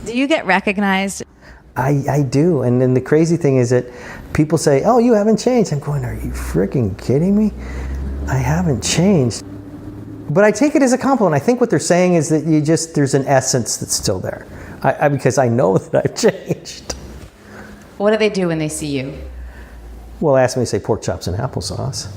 Do you get recognized? I do. And then the crazy thing is that people say, oh, you haven't changed. I'm going, are you freaking kidding me? I haven't changed. But I take it as a compliment. I think what they're saying is that there's an essence that's still there. Because I know that I've changed. What do they do when they see you? Well, ask me to say pork chops and applesauce.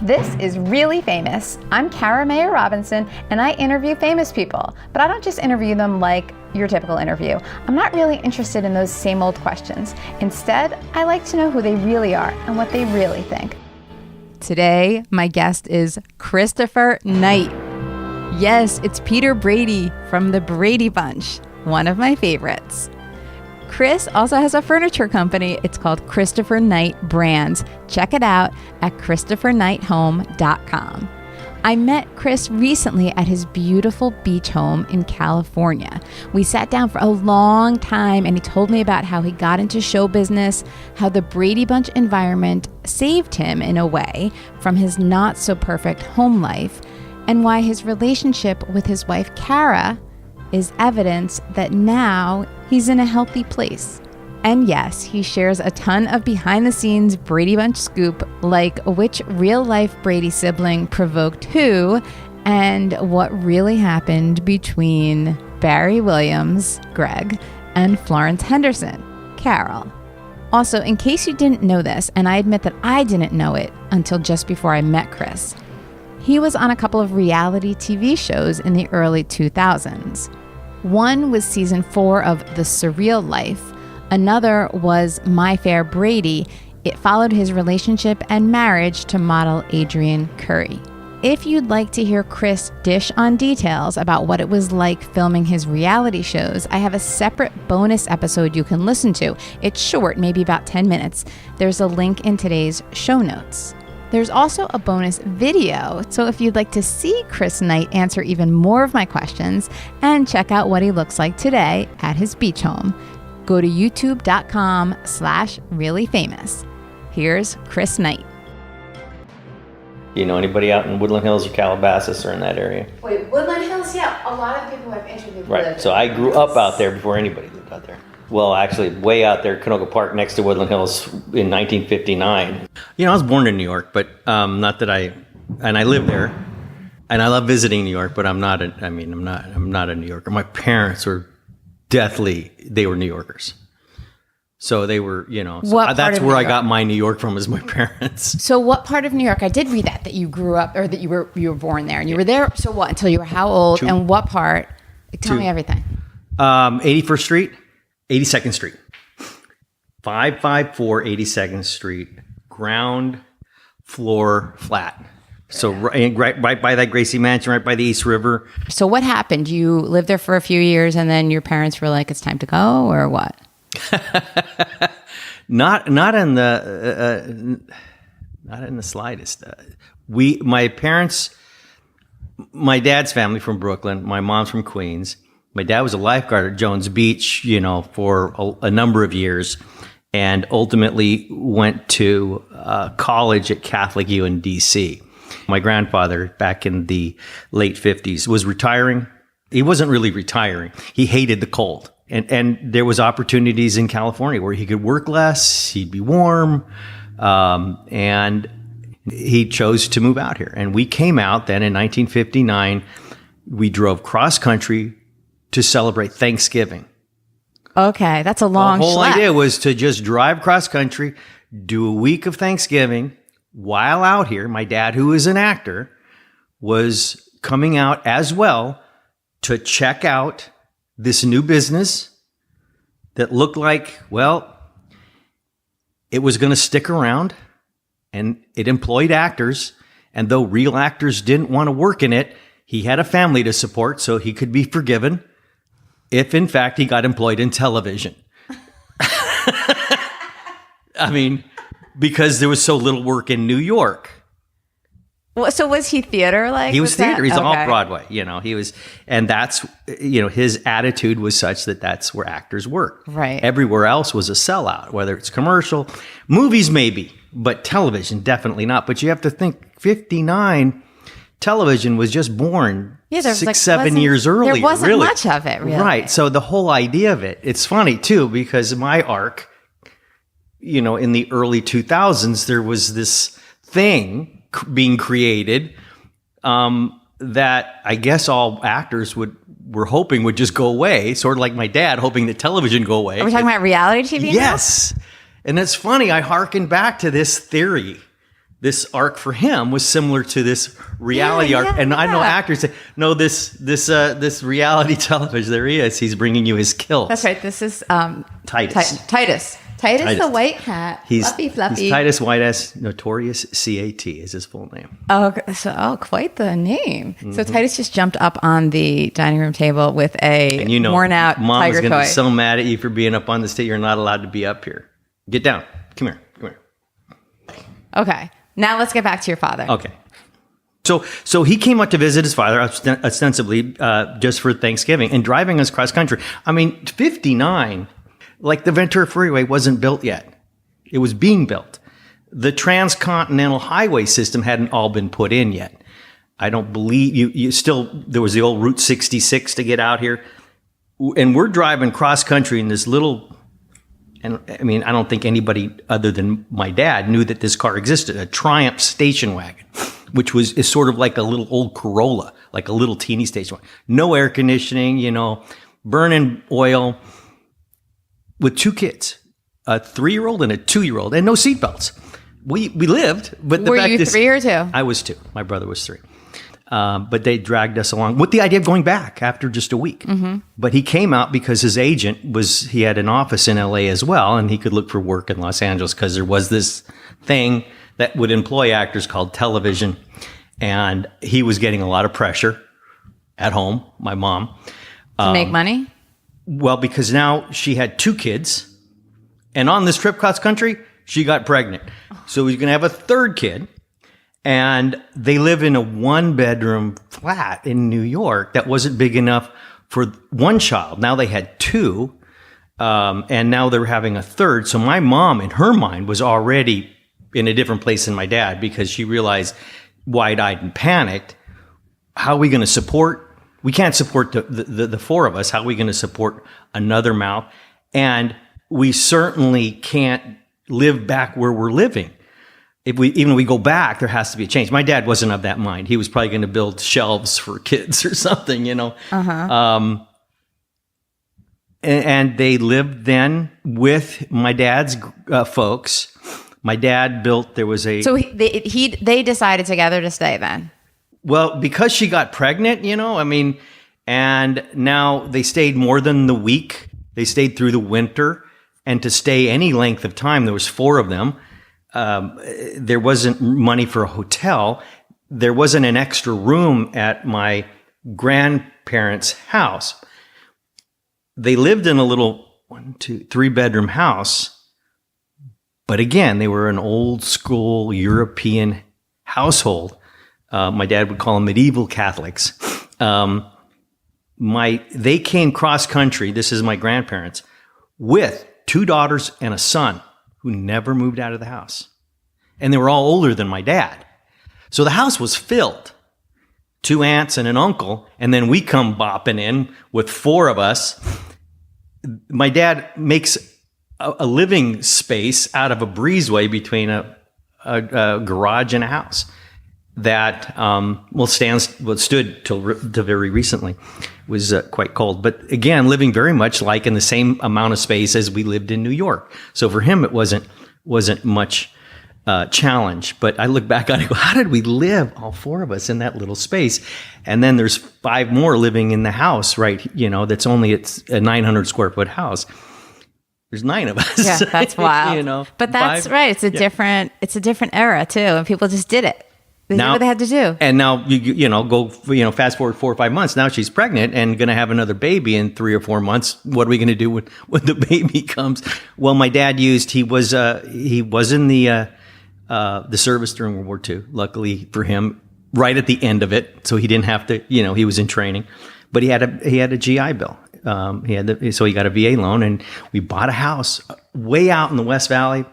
This is Really Famous. I'm Cara Mayer Robinson, and I interview famous people. But I don't just interview them like your typical interview. I'm not really interested in those same old questions. Instead, I like to know who they really are and what they really think. Today, my guest is Christopher Knight. Yes, it's Peter Brady from the Brady Bunch, one of my favorites. Chris also has a furniture company. It's called Christopher Knight Brands. Check it out at ChristopherKnightHome.com. I met Chris recently at his beautiful beach home in California. We sat down for a long time and he told me about how he got into show business, how the Brady Bunch environment saved him in a way from his not so perfect home life, and why his relationship with his wife Cara is evidence that now he's in a healthy place. And yes, he shares a ton of behind-the-scenes Brady Bunch scoop, like which real-life Brady sibling provoked who, and what really happened between Barry Williams, Greg, and Florence Henderson, Carol. Also, in case you didn't know this, and I admit that I didn't know it until just before I met Chris, he was on a couple of reality TV shows in the early 2000s. One was season 4 of The Surreal Life. Another was My Fair Brady. It followed his relationship and marriage to model Adrienne Curry. If you'd like to hear Chris dish on details about what it was like filming his reality shows, I have a separate bonus episode you can listen to. It's short, maybe about 10 minutes. There's a link in today's show notes. There's also a bonus video, so if you'd like to see Chris Knight answer even more of my questions and check out what he looks like today at his beach home, go to youtube.com/reallyfamous. Here's Chris Knight. You know anybody out in Woodland Hills or Calabasas or in that area? Wait, Woodland Hills? Yeah, a lot of people I've interviewed. Right, so I grew up out there before anybody lived out there. Well, actually, way out there, Canoga Park, next to Woodland Hills in 1959. You know, I was born in New York, but not that I live there, and I love visiting New York, but I'm not a New Yorker. My parents were they were New Yorkers. So they were, that's where I got my New York from, is my parents. So what part of New York? I did read that you grew up, or that you were born there, and you were there, so what, until you were how old, and what part? Tell me everything. 81st Street. 82nd Street, 554 82nd Street, ground floor flat. So right by that Gracie Mansion, right by the East River. So what happened? You lived there for a few years, and then your parents were like, "It's time to go," or what? Not in the slightest. My dad's family from Brooklyn, my mom's from Queens. My dad was a lifeguard at Jones Beach, for a number of years, and ultimately went to college at Catholic U in D.C. My grandfather, back in the late 50s, was retiring. He wasn't really retiring. He hated the cold. And there was opportunities in California where he could work less, he'd be warm, and he chose to move out here. And we came out then in 1959. We drove cross-country to celebrate Thanksgiving. Okay, that's a long The whole schlep. idea was to just drive cross country, do a week of Thanksgiving. While out here, my dad, who is an actor, was coming out as well to check out this new business that looked like, well, it was going to stick around, and it employed actors. And though real actors didn't want to work in it, he had a family to support, so he could be forgiven if, in fact, he got employed in television. I mean, because there was so little work in New York. So was he theater like? He was theater. He's all Okay. Broadway, he was, and that's, his attitude was such that that's where actors work. Right. Everywhere else was a sellout, whether it's commercial, movies maybe, but television definitely not. But you have to think 59, television was just born Yeah, there was 6-7 years earlier. There wasn't really. much of it, really. Right. So the whole idea of it, it's funny too, because my arc, in the early 2000s, there was this thing being created that I guess all actors were hoping would just go away, sort of like my dad hoping that television go away. Are we talking about reality TV? Yes. And it's funny, I hearken back to this theory. This arc for him was similar to this reality arc. And I know actors say, no, this reality television, there he is. He's bringing you his kill. That's right. This is Titus. Titus the white cat. Fluffy. He's Titus White-ass Notorious CAT is his full name. Oh, quite the name. Mm-hmm. So Titus just jumped up on the dining room table with a worn out Mom tiger is going to toy. be so mad at you for being up on the stage. You're not allowed to be up here. Get down. Come here. Okay. Now let's get back to your father. Okay. So he came up to visit his father, ostensibly just for Thanksgiving, and driving us cross country. I mean, 59, like the Ventura Freeway wasn't built yet. It was being built. The transcontinental highway system hadn't all been put in yet. I don't believe you still, there was the old Route 66 to get out here. And we're driving cross country in this little, and I mean, I don't think anybody other than my dad knew that this car existed, a Triumph station wagon, which is sort of like a little old Corolla, like a little teeny station wagon. No air conditioning, burning oil, with 2 kids, a 3-year-old and a 2-year-old, and no seatbelts. We lived, but the Were fact you is, 3 or 2? I was 2. My brother was 3. But they dragged us along with the idea of going back after just a week. Mm-hmm. But he came out because his agent he had an office in LA as well, and he could look for work in Los Angeles because there was this thing that would employ actors called television. And he was getting a lot of pressure at home, my mom. To make money? Well, because now she had 2 kids, and on this trip cross country, she got pregnant. So he's going to have a 3rd kid, and they live in a 1-bedroom flat in New York that wasn't big enough for 1 child. Now they had 2, and now they're having a 3rd. So my mom, in her mind, was already in a different place than my dad because she realized, wide-eyed and panicked, how are we going to support? We can't support the 4 of us. How are we going to support another mouth? And we certainly can't live back where we're living. Even if we go back, there has to be a change. My dad wasn't of that mind. He was probably going to build shelves for kids or something, Uh-huh. And they lived then with my dad's folks. My dad built. There was a. So they decided together to stay then. Well, because she got pregnant, and now they stayed more than the week. They stayed through the winter, and to stay any length of time, there was 4 of them. There wasn't money for a hotel. There wasn't an extra room at my grandparents' house. They lived in a little 3-bedroom house, but again, they were an old school European household. My dad would call them medieval Catholics. They came cross country. This is my grandparents with 2 daughters and a son who never moved out of the house, and they were all older than my dad. So the house was filled. 2 aunts and an uncle, and then we come bopping in with 4 of us. My dad makes a living space out of a breezeway between a garage and a house. That stood till very recently. It was quite cold, but again, living very much like in the same amount of space as we lived in New York. So for him, it wasn't much challenge. But I look back on it and go, how did we live, all 4 of us, in that little space? And then there's 5 more living in the house, right? It's a 900 square foot house. There's 9 of us. Yeah, that's wild. But that's 5, right. It's a different era too, and people just did it. They did what they had to do. And now go fast forward 4 or 5 months. Now she's pregnant and going to have another baby in 3 or 4 months. What are we going to do when the baby comes? Well, my dad he was in the service during World War II. Luckily for him, right at the end of it, so he didn't have to, he was in training, but he had a GI Bill. So he got a VA loan, and we bought a house way out in the West Valley,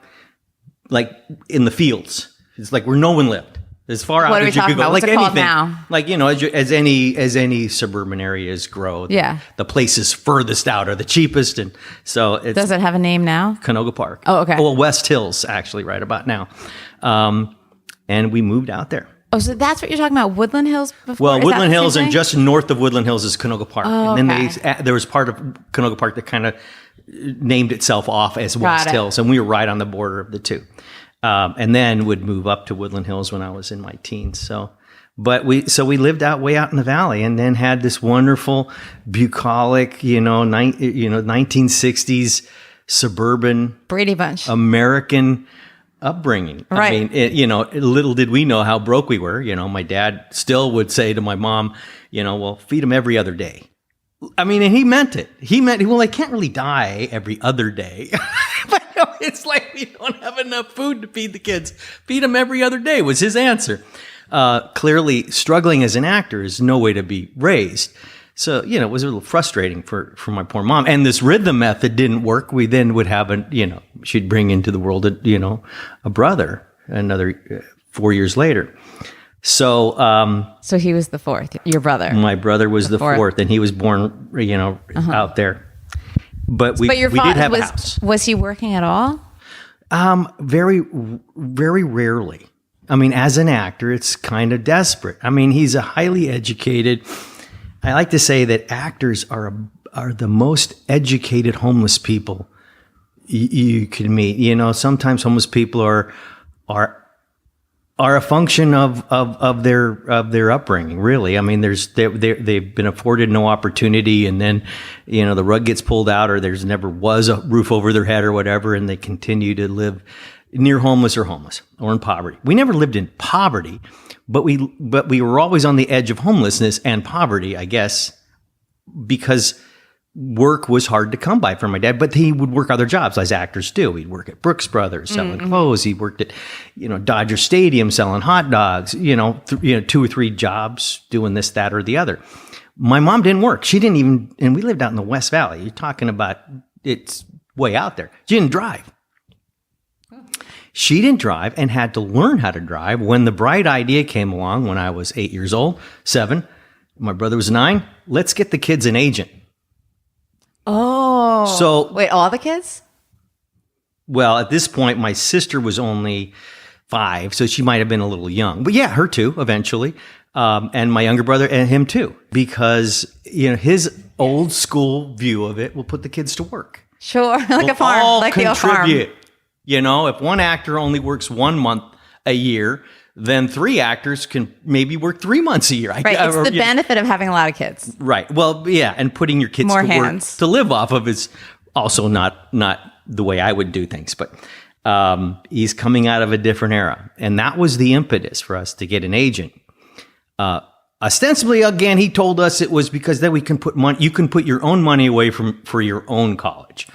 like in the fields. It's like where no one lived. As far out as you could go, like anything, now? like as any suburban areas grow, the places furthest out are the cheapest, and so it's. Does it have a name now? Canoga Park. Oh, okay. Well, West Hills actually, right about now, and we moved out there. Oh, so that's what you're talking about, Woodland Hills before? Well, Woodland Hills, and just north of Woodland Hills is Canoga Park, and then there was part of Canoga Park that kind of named itself off as West Hills, and we were right on the border of the two. And then would move up to Woodland Hills when I was in my teens. So we lived way out in the valley, and then had this wonderful, bucolic, 1960s suburban Brady Bunch American upbringing. Right. I mean, little did we know how broke we were. My dad still would say to my mom, well, feed them every other day. I mean, and he meant it. Well, I can't really die every other day. But it's like we don't have enough food to feed the kids. Feed them every other day was his answer. Clearly, struggling as an actor is no way to be raised. So, it was a little frustrating for my poor mom. And this rhythm method didn't work. We then would have she'd bring into the world, a brother another 4 years later. So, so he was the fourth, your brother. My brother was the fourth, and he was born, out there. But we did have a house. Was he working at all? Very, very rarely. I mean, as an actor, it's kind of desperate. I mean, he's a highly educated. I like to say that actors are the most educated homeless people you can meet. Sometimes homeless people are a function of their upbringing, really. I mean, they've been afforded no opportunity, and then, the rug gets pulled out, or there's never was a roof over their head or whatever, and they continue to live near homeless or in poverty. We never lived in poverty, but we were always on the edge of homelessness and poverty, I guess, because work was hard to come by for my dad, but he would work other jobs as actors do. He'd work at Brooks Brothers selling clothes. He worked at, Dodger Stadium selling hot dogs, 2 or 3 jobs doing this, that, or the other. My mom didn't work. She didn't even, and we lived out in the West Valley. You're talking about, it's way out there. She didn't drive. She didn't drive and had to learn how to drive when the bright idea came along when I was 8 years old, 7. My brother was 9. Let's get the kids an agent. Oh. So wait, all the kids? Well, at this point, my sister was only 5, so she might have been a little young. But yeah, her too, eventually. And my younger brother and him too, because, his old school view of it will put the kids to work. Sure, like a farm, like a farm. If one actor only works 1 month a year, then 3 actors can maybe work 3 months a year. Right, it's the benefit of having a lot of kids. Right. Well, yeah, and putting your kids More to hands. work to live off of is also not the way I would do things. But he's coming out of a different era, and that was the impetus for us to get an agent. Ostensibly, again, he told us it was because then we can put money. You can put your own money away for your own college,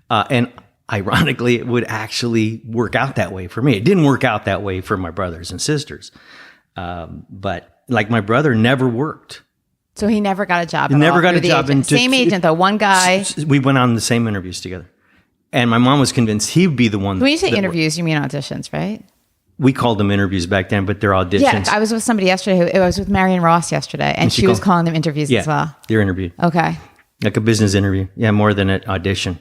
and ironically, it would actually work out that way for me. It didn't work out that way for my brothers and sisters. But like my brother never worked. So he never got a job. He never got a job. Same agent though. One guy. We went on the same interviews together, and my mom was convinced he'd be the one. When you say interviews, you mean auditions, right? We called them interviews back then, but they're auditions. Yeah, I was with somebody yesterday. I was with Marion Ross yesterday, and she was calling them interviews as well. They're interviewed. Okay. Like a business interview. Yeah, more than an audition.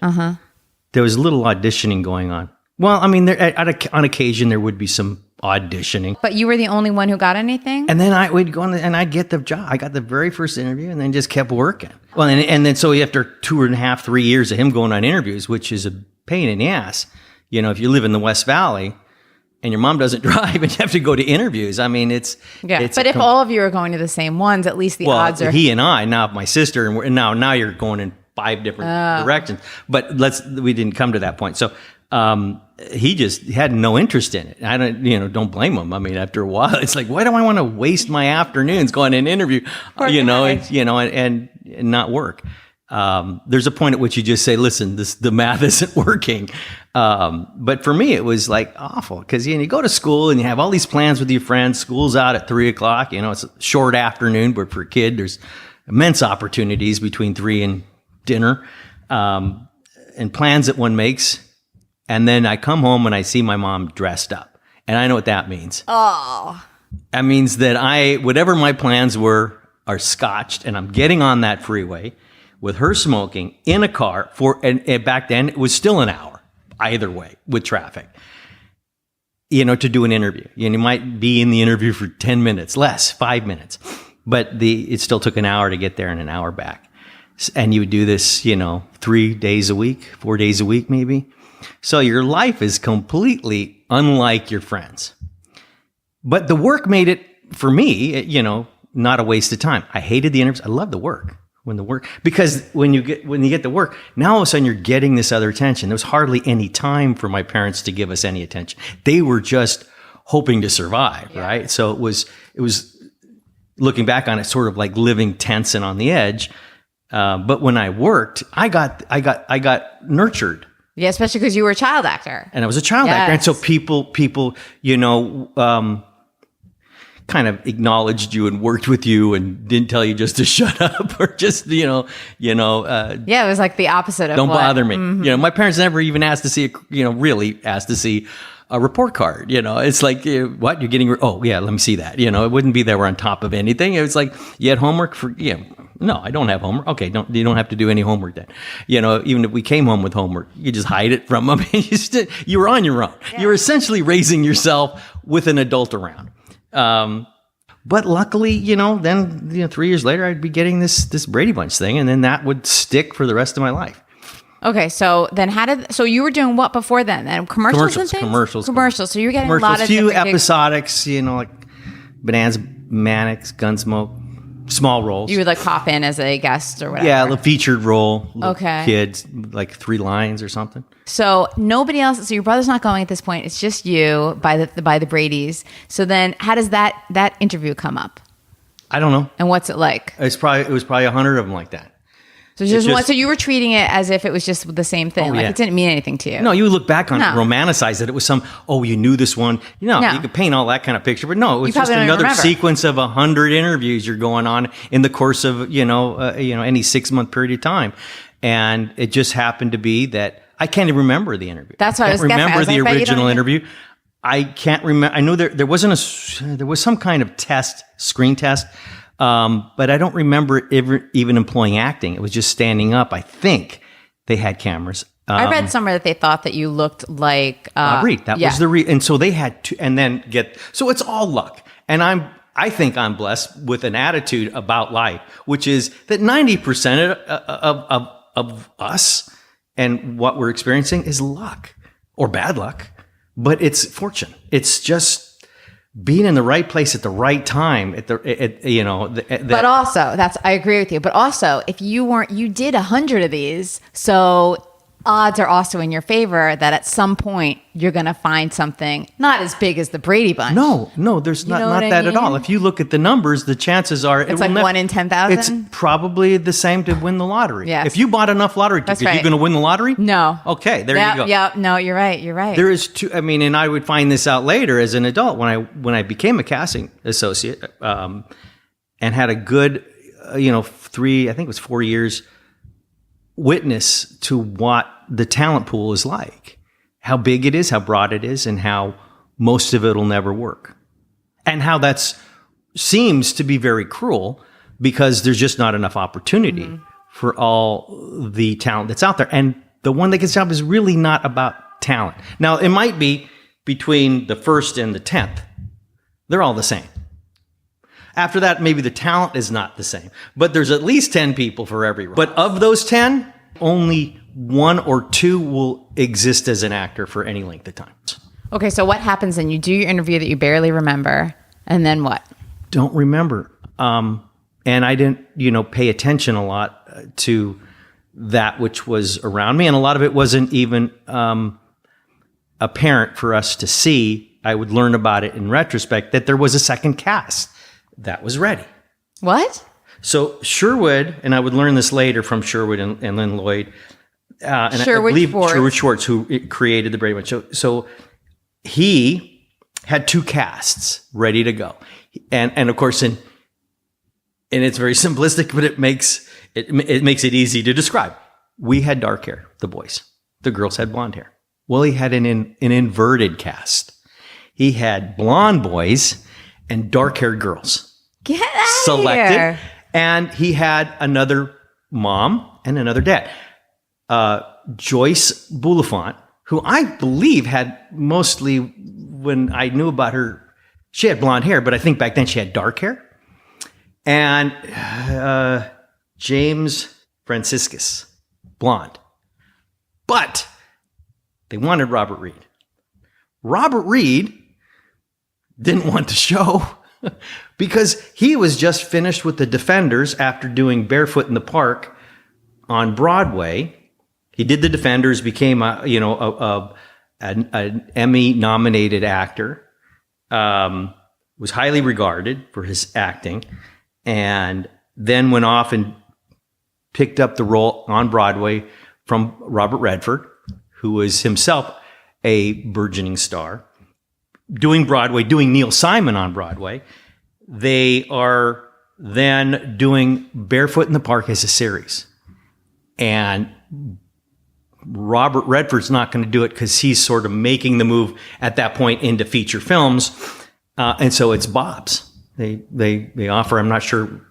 There was a little auditioning going on. Well, I mean, on occasion there would be some auditioning. But you were the only one who got anything? And then I would go on and I'd get the job. I got the very first interview and then just kept working. Well, and then so after 2.5, 3 years of him going on interviews, which is a pain in the ass, if you live in the West Valley and your mom doesn't drive and you have to go to interviews, I mean, it's but if all of you are going to the same ones, at least the odds are. He and I, now my sister, and now you're going in 5 different directions. But we didn't come to that point. So he just had no interest in it. I don't blame him. I mean, after a while, it's like, why do I want to waste my afternoons going to an interview, and not work? there's a point at which you just say, listen, the math isn't working. But for me, it was like awful because you go to school and you have all these plans with your friends. School's out at 3:00. It's a short afternoon, but for a kid, there's immense opportunities between 3 and dinner, and plans that one makes. And then I come home and I see my mom dressed up, and I know what that means. Oh, that means that whatever my plans were are scotched, and I'm getting on that freeway with her smoking in a car and back then it was still an hour either way with traffic, to do an interview. You might be in the interview for 10 minutes, less, 5 minutes, but it still took an hour to get there and an hour back. And you would do this, 3 days a week, 4 days a week, maybe. So your life is completely unlike your friends. But the work made it, for me, not a waste of time. I hated the interviews. I loved the work. Because when you get the work, now all of a sudden you're getting this other attention. There was hardly any time for my parents to give us any attention. They were just hoping to survive, right? So it was looking back on it, sort of like living tense and on the edge. But when I worked, I got nurtured. Yeah, especially because you were a child actor. And I was a child actor. And so people, kind of acknowledged you and worked with you and didn't tell you just to shut up or just, yeah, it was like the opposite of don't bother me. Mm-hmm. My parents never even asked to see, really asked to see a report card. It's like, what, you're getting, oh yeah, let me see that. It wouldn't be that we're on top of anything. It was like, you had homework no, I don't have homework. Okay, you don't have to do any homework then. Even if we came home with homework, you just hide it from them. You were on your own. Yeah. You were essentially raising yourself with an adult around. But luckily, then 3 years later, I'd be getting this Brady Bunch thing, and then that would stick for the rest of my life. Okay, so then so you were doing what before then? Then commercials and things? Commercials. So you were getting a lot of few episodics, like Bonanza, Mannix, Gunsmoke. Small roles. You would like pop in as a guest or whatever. Yeah, a featured role. Okay. Kids, like 3 lines or something. So nobody else. So your brother's not going at this point. It's just you by the Bradys. So then, how does that interview come up? I don't know. And what's it like? It was probably 100 of them like that. So so you were treating it as if it was just the same thing. It didn't mean anything to you. No, you look back on it, romanticize it. It was you knew this one. You could paint all that kind of picture, but no, it was just another sequence of 100 interviews you're going on in the course of, any 6-month period of time. And it just happened to be that I can't even remember the interview. That's what I was guessing. Remember the original interview. I can't remember. I know there was some kind of screen test. But I don't remember even employing acting. It was just standing up. I think they had cameras. I read somewhere that they thought that you looked like Reed. That was the and so they had to, and then so it's all luck. And I think I'm blessed with an attitude about life, which is that 90% of us and what we're experiencing is luck or bad luck, but it's fortune. It's just being in the right place at the right time but also I agree with you. But also if you did 100 of these, so odds are also in your favor that at some point you're going to find something not as big as the Brady Bunch. No, there's not that at all. If you look at the numbers, the chances are it's like 1 in 10,000. It's probably the same to win the lottery. Yes. If you bought enough lottery tickets, are you going to win the lottery? No. Okay, there you go. Yeah, no, you're right. There is and I would find this out later as an adult when I became a casting associate and had a good 4 years witness to what the talent pool is like, how big it is, how broad it is, and how most of it will never work. And how that seems to be very cruel because there's just not enough opportunity for all the talent that's out there. And the one that gets job is really not about talent. Now, it might be between the 1st and the 10th. They're all the same. After that, maybe the talent is not the same, but there's at least 10 people for every role. But of those 10, only 1 or 2 will exist as an actor for any length of time. Okay, so what happens then? You do your interview that you barely remember, and then what? Don't remember. And I didn't, pay attention a lot to that which was around me, and a lot of it wasn't even apparent for us to see. I would learn about it in retrospect that there was a second cast that was ready. What? So Sherwood, and I would learn this later from Sherwood and Lynn Lloyd, and Sherwood I believe Schwartz. Sherwood Schwartz, who created the Brady Bunch. So he had 2 casts ready to go, and of course, and it's very simplistic, but it makes it easy to describe. We had dark hair, the boys. The girls had blonde hair. Well, he had an inverted cast. He had blonde boys and dark-haired girls Get out selected, here. and he had another mom and another dad. Joyce Bulifant, who I believe had mostly, when I knew about her, she had blonde hair, but I think back then she had dark hair. And James Franciscus, blonde. But they wanted Robert Reed. Robert Reed didn't want the show because he was just finished with the Defenders after doing Barefoot in the Park on Broadway. He did the Defenders, became an Emmy-nominated actor, was highly regarded for his acting, and then went off and picked up the role on Broadway from Robert Redford, who was himself a burgeoning star, doing Broadway, doing Neil Simon on Broadway. They are then doing Barefoot in the Park as a series. And Robert Redford's not going to do it because he's sort of making the move at that point into feature films. And so it's Bob's. They offer, I'm not sure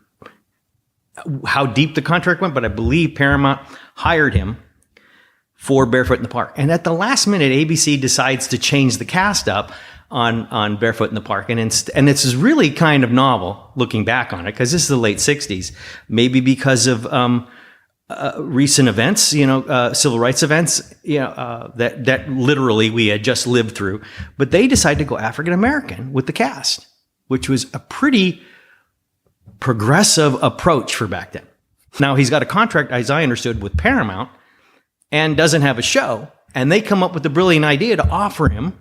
how deep the contract went, but I believe Paramount hired him for Barefoot in the Park. And at the last minute, ABC decides to change the cast up on Barefoot in the Park. And this is really kind of novel looking back on it, because this is the late 60s, maybe because of recent events, civil rights events, that literally we had just lived through. But they decided to go African American with the cast, which was a pretty progressive approach for back then. Now he's got a contract, as I understood, with Paramount, and doesn't have a show. And they come up with the brilliant idea to offer him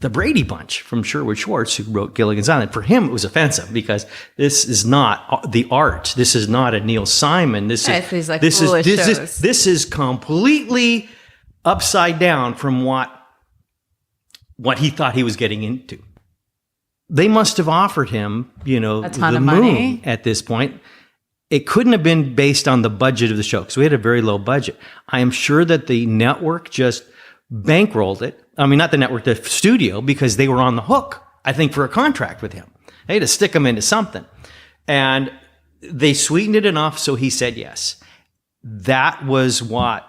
the Brady Bunch from Sherwood Schwartz, who wrote Gilligan's Island. For him, it was offensive because this is not the art. This is not a Neil Simon. This is completely upside down from what he thought he was getting into. They must have offered him, a ton the of moon money at this point. It couldn't have been based on the budget of the show, because we had a very low budget. I am sure that the network just bankrolled it. I mean, not the network, the studio, because they were on the hook, I think, for a contract with him. They had to stick him into something. And they sweetened it enough, so he said yes. That was what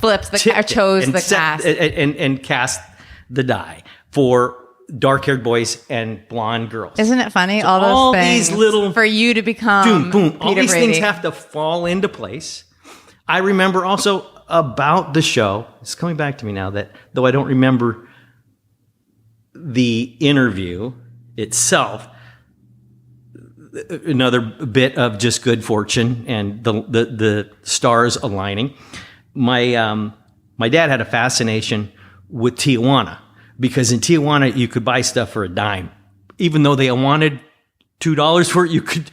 chose the cast. And cast the die for dark-haired boys and blonde girls. Isn't it funny? So all those things these little for you to become boom. All Peter these Brady. things have to fall into place. I remember also about the show. It's coming back to me now, that though I don't remember the interview itself, another bit of just good fortune and the stars aligning. My dad had a fascination with Tijuana, because in Tijuana you could buy stuff for a dime, even though they wanted $2 for it. You could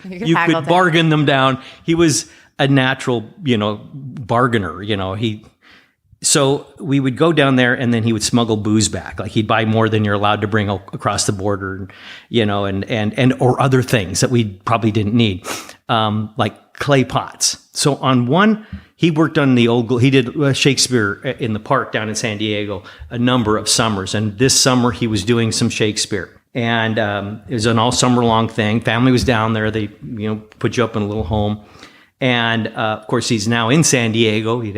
bargain them down. He was a natural, bargainer. So we would go down there, and then he would smuggle booze back. Like, he'd buy more than you're allowed to bring across the border, and or other things that we probably didn't need, like clay pots. So on one, he worked on he did Shakespeare in the park down in San Diego a number of summers. And this summer he was doing some Shakespeare. And it was an all summer long thing. Family was down there. They, put you up in a little home. And of course, he's now in San Diego. He'd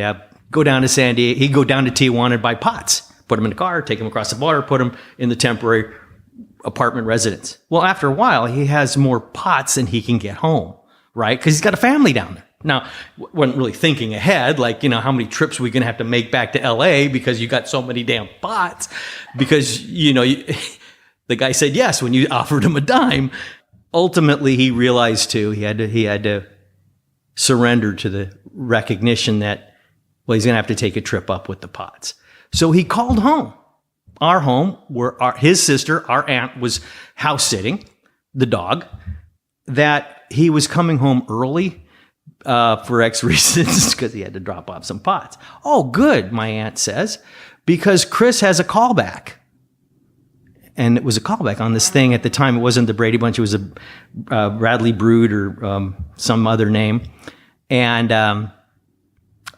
go down to San Diego. He'd go down to Tijuana and buy pots, put them in the car, take them across the border, put them in the temporary apartment residence. Well, after a while, he has more pots than he can get home, right? Because he's got a family down there. Now, wasn't really thinking ahead, like, how many trips are we going to have to make back to LA because you got so many damn pots? Because, the guy said yes when you offered him a dime. Ultimately, he realized too, he had to surrender to the recognition that, well, he's going to have to take a trip up with the pots. So he called home, our home, where his sister, our aunt, was house sitting, the dog, that he was coming home early for X reasons because he had to drop off some pots. Oh, good, my aunt says, because Chris has a callback. And it was a callback on this thing at the time. It wasn't the Brady Bunch. It was a Bradley Brood or some other name. And,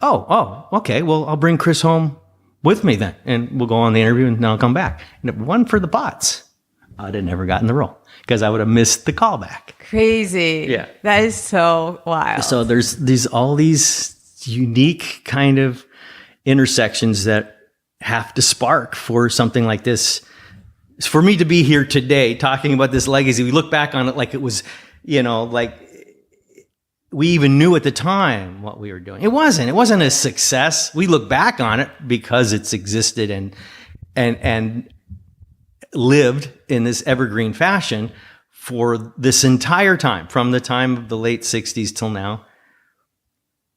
okay. Well, I'll bring Chris home with me then. And we'll go on the interview and then I'll come back. And it won for the pots. I'd have never gotten the role because I would have missed the callback. Crazy. Yeah. That is so wild. So there's all these unique kind of intersections that have to spark for something like this. For me to be here today talking about this legacy, we look back on it like it was, like we even knew at the time what we were doing. It wasn't a success. We look back on it because it's existed and lived in this evergreen fashion for this entire time, from the time of the late 60s till now.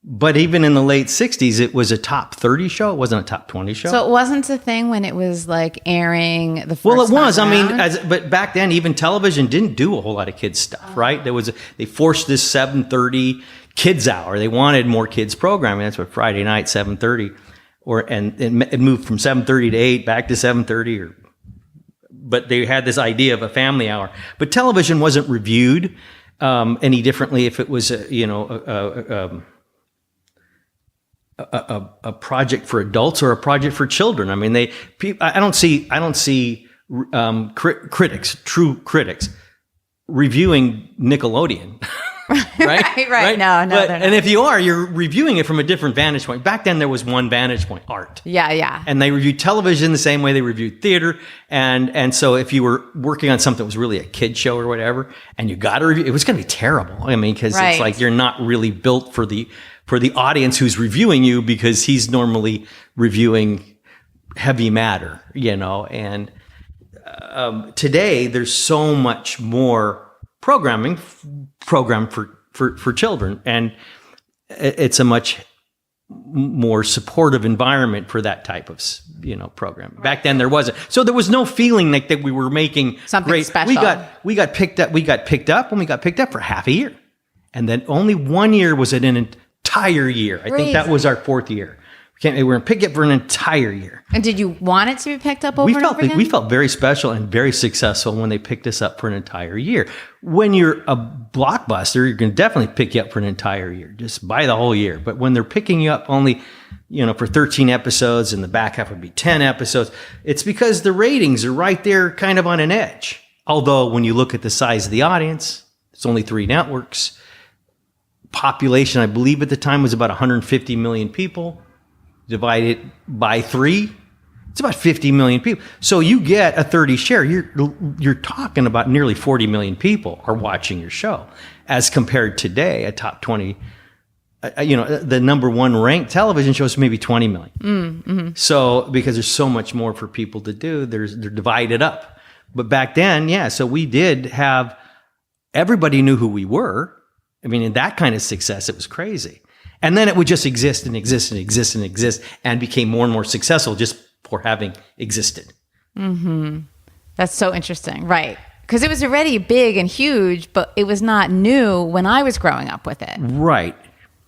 But even in the late 60s, it was a top 30 show. It wasn't a top 20 show. So it wasn't a thing when it was like airing the first Well, it was. time around? But back then, even television didn't do a whole lot of kids stuff, right? They forced this 7:30 kids hour. They wanted more kids programming. That's what Friday night 7:30, and it moved from 7:30 to 8 back to 7:30. But they had this idea of a family hour. But television wasn't reviewed any differently if it was a project for adults or a project for children. I mean, I don't see true critics reviewing Nickelodeon. right. No. And if you are, you're reviewing it from a different vantage point. Back then, there was one vantage point: art. Yeah. And they reviewed television the same way they reviewed theater. And so if you were working on something that was really a kid show or whatever, and you got to review, it was going to be terrible. I mean, because it's like you're not really built for the audience who's reviewing you, because he's normally reviewing heavy matter, and today there's so much more programmed for children, and it's a much more supportive environment for that type of program. Back then there wasn't, so there was no feeling like that we were making something great. special. We got picked up for half a year, and then only 1 year was it an entire year. I think that was our fourth year. We were picked up for an entire year. And did you want it to be picked up over and over again? We felt very special and very successful when they picked us up for an entire year. When you're a blockbuster, you're going to definitely pick you up for an entire year. Just buy the whole year. But when they're picking you up only, for 13 episodes, and the back half would be 10 episodes, it's because the ratings are right there kind of on an edge. Although when you look at the size of the audience, it's only 3 networks. Population, I believe at the time, was about 150 million people. Divided by 3, it's about 50 million people. So you get a 30 share. You're talking about nearly 40 million people are watching your show, as compared today, a top 20. The number one ranked television shows maybe 20 million. Mm-hmm. So because there's so much more for people to do, they're divided up. But back then, so we did have, everybody knew who we were. I mean, in that kind of success, it was crazy. And then it would just exist and exist and exist and exist, and became more and more successful just for having existed. Mm-hmm. That's so interesting. Right. Because it was already big and huge, but it was not new when I was growing up with it. Right.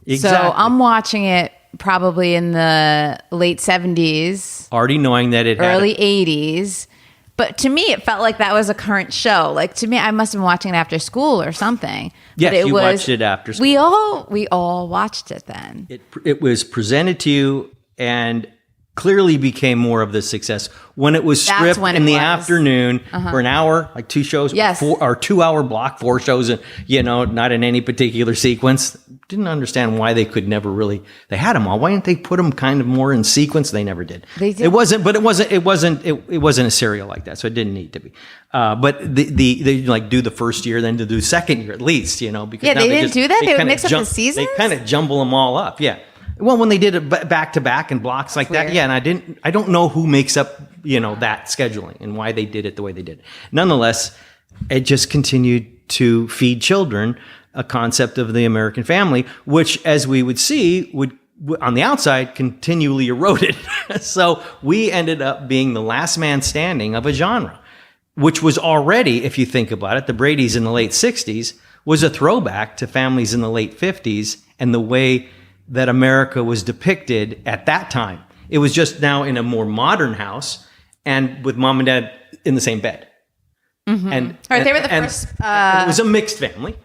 Exactly. So I'm watching it probably in the late 70s. Already knowing that it had early 80s. But to me, it felt like that was a current show. Like, to me, I must have been watching it after school or something. Yes, you watched it after school. We all watched it then. It was presented to you and clearly became more of the success when it was stripped in the afternoon for an hour, like 2 shows, or 2 hour block, 4 shows, and not in any particular sequence. Didn't understand why they could never really. They had them all. Why didn't they put them kind of more in sequence? They never did. They did. It wasn't a serial like that, so it didn't need to be. But they like do the first year, then to do second year at least, because they didn't do that. They would mix up the seasons. They kind of jumble them all up. Yeah. Well, when they did it back to back and blocks like that, and I don't know who makes up, that scheduling and why they did it the way they did. Nonetheless, it just continued to feed children a concept of the American family, which, as we would see, would on the outside continually eroded. So we ended up being the last man standing of a genre, which was already, if you think about it, the Bradys in the late 60s was a throwback to families in the late 50s and the way that America was depicted at that time. It was just now in a more modern house and with mom and dad in the same bed. Mm-hmm. And they were the first. It was a mixed family.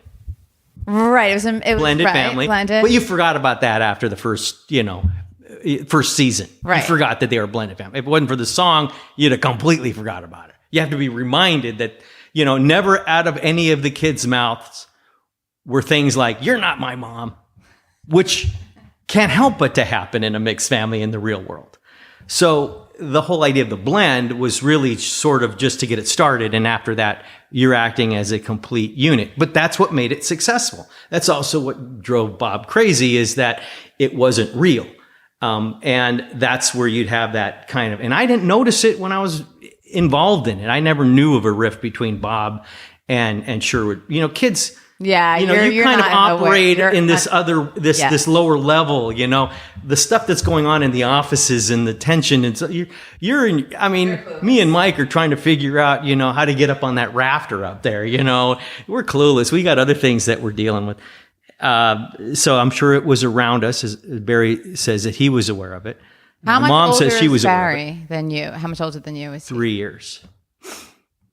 Right. It was Blended family. Blended. But you forgot about that after the first season. Right. You forgot that they were a blended family. If it wasn't for the song, you'd have completely forgot about it. You have to be reminded that, never out of any of the kids' mouths were things like, "You're not my mom," which can't help but to happen in a mixed family in the real world. So the whole idea of the blend was really sort of just to get it started. And after that, you're acting as a complete unit. But that's what made it successful. That's also what drove Bob crazy, is that it wasn't real. And that's where you'd have that kind of, and I didn't notice it when I was involved in it. I never knew of a rift between Bob and Sherwood. Kids, yeah, you kind of operate in this this lower level, the stuff that's going on in the offices and the tension. And so you're in, me and Mike are trying to figure out, how to get up on that rafter up there. We're clueless. We got other things that we're dealing with. So I'm sure it was around us, as Barry says that he was aware of it. How My much mom older says she is was Barry than you? How much older than you is he? 3 years.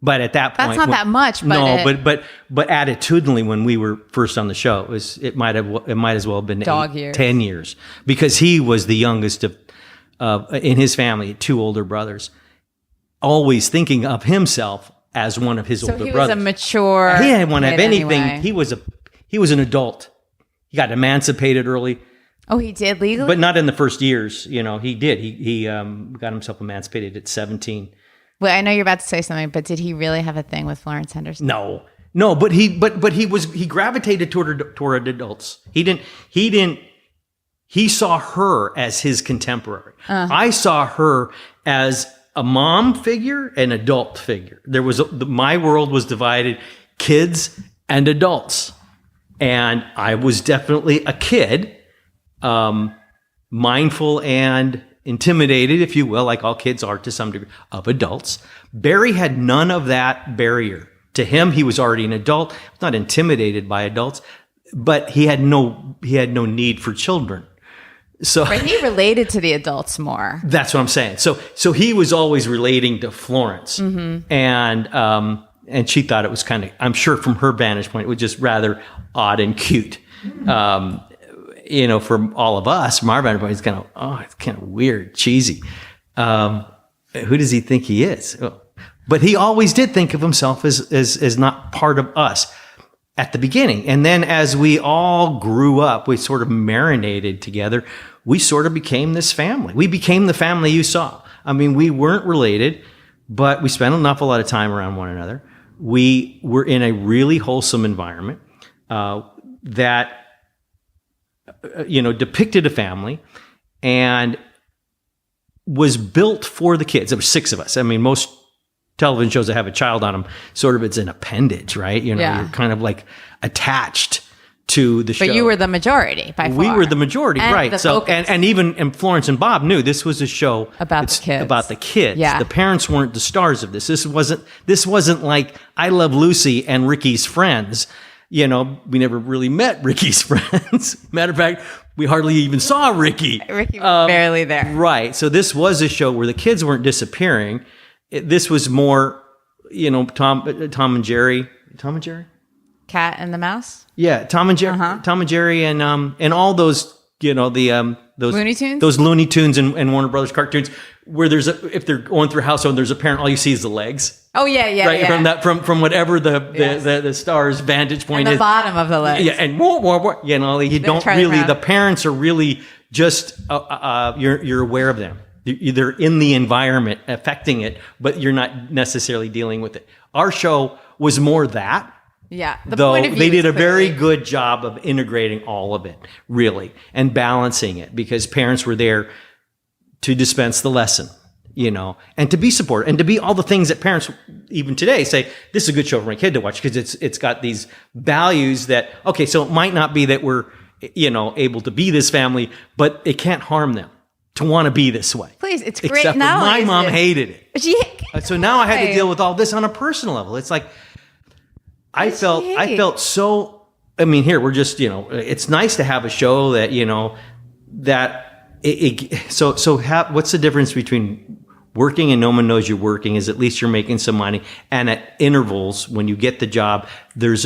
But at that point, that's not that much. But but attitudinally, when we were first on the show, it might as well have been dog years. 10 years, because he was the youngest of in his family, 2 older brothers, always thinking of himself as one of his older brothers. So he was a mature. He didn't want to have anything. Anyway. He was an adult. He got emancipated early. Oh, he did legally, but not in the first years. He did. He got himself emancipated at 17. Well, I know you're about to say something, but did he really have a thing with Florence Henderson? No, but he gravitated toward adults. He saw her as his contemporary. I saw her as a mom figure, an adult figure. My world was divided, kids and adults. And I was definitely a kid, mindful and intimidated, if you will, like all kids are to some degree, of adults. Barry had none of that barrier. To him, he was already an adult, not intimidated by adults, but he had no need for children. So, but he related to the adults more. That's what I'm saying. So he was always relating to Florence, and she thought it was kind of, I'm sure from her vantage point, it was just rather odd and cute. From all of us, from our vantage point, it's kind of weird, cheesy. Who does he think he is? But he always did think of himself as not part of us at the beginning. And then as we all grew up, we sort of marinated together. We sort of became this family. We became the family you saw. We weren't related, but we spent an awful lot of time around one another. We were in a really wholesome environment that depicted a family and was built for the kids. There were 6 of us. Most television shows that have a child on them, sort of it's an appendage, right? You're kind of like attached to the show. But you were the majority by far. We were the majority, and right? So and Florence and Bob knew this was a show about the kids. Yeah. The parents weren't the stars of this. This wasn't like I Love Lucy and Ricky's Friends. We never really met Ricky's friends. Matter of fact, we hardly even saw Ricky. Ricky was barely there. Right. So this was a show where the kids weren't disappearing. This was more, Tom and Jerry. Tom and Jerry? Cat and the Mouse? Yeah, Tom and Jerry. Tom and Jerry and all those, those Looney Tunes? Those Looney Tunes and Warner Brothers cartoons, where if they're going through a household and there's a parent, all you see is the legs. Oh yeah, right? Yeah. From whatever the star's vantage point and is. The bottom of the legs. Yeah, and you don't really. The parents are really just you're aware of them. They're in the environment affecting it, but you're not necessarily dealing with it. Our show was more that. Yeah. Though they did a very good job of integrating all of it, really, and balancing it, because parents were there to dispense the lesson, and to be supported and to be all the things that parents even today say, this is a good show for my kid to watch because it's got these values that, okay, so it might not be that we're, able to be this family, but it can't harm them to want to be this way. Please, it's great. Except now my mom hated it. So now I had to Right. deal with all this on a personal level. It's like, I felt so I mean, here we're just, it's nice to have a show that, what's the difference between working and no one knows you're working is at least you're making some money. And at intervals, when you get the job, there's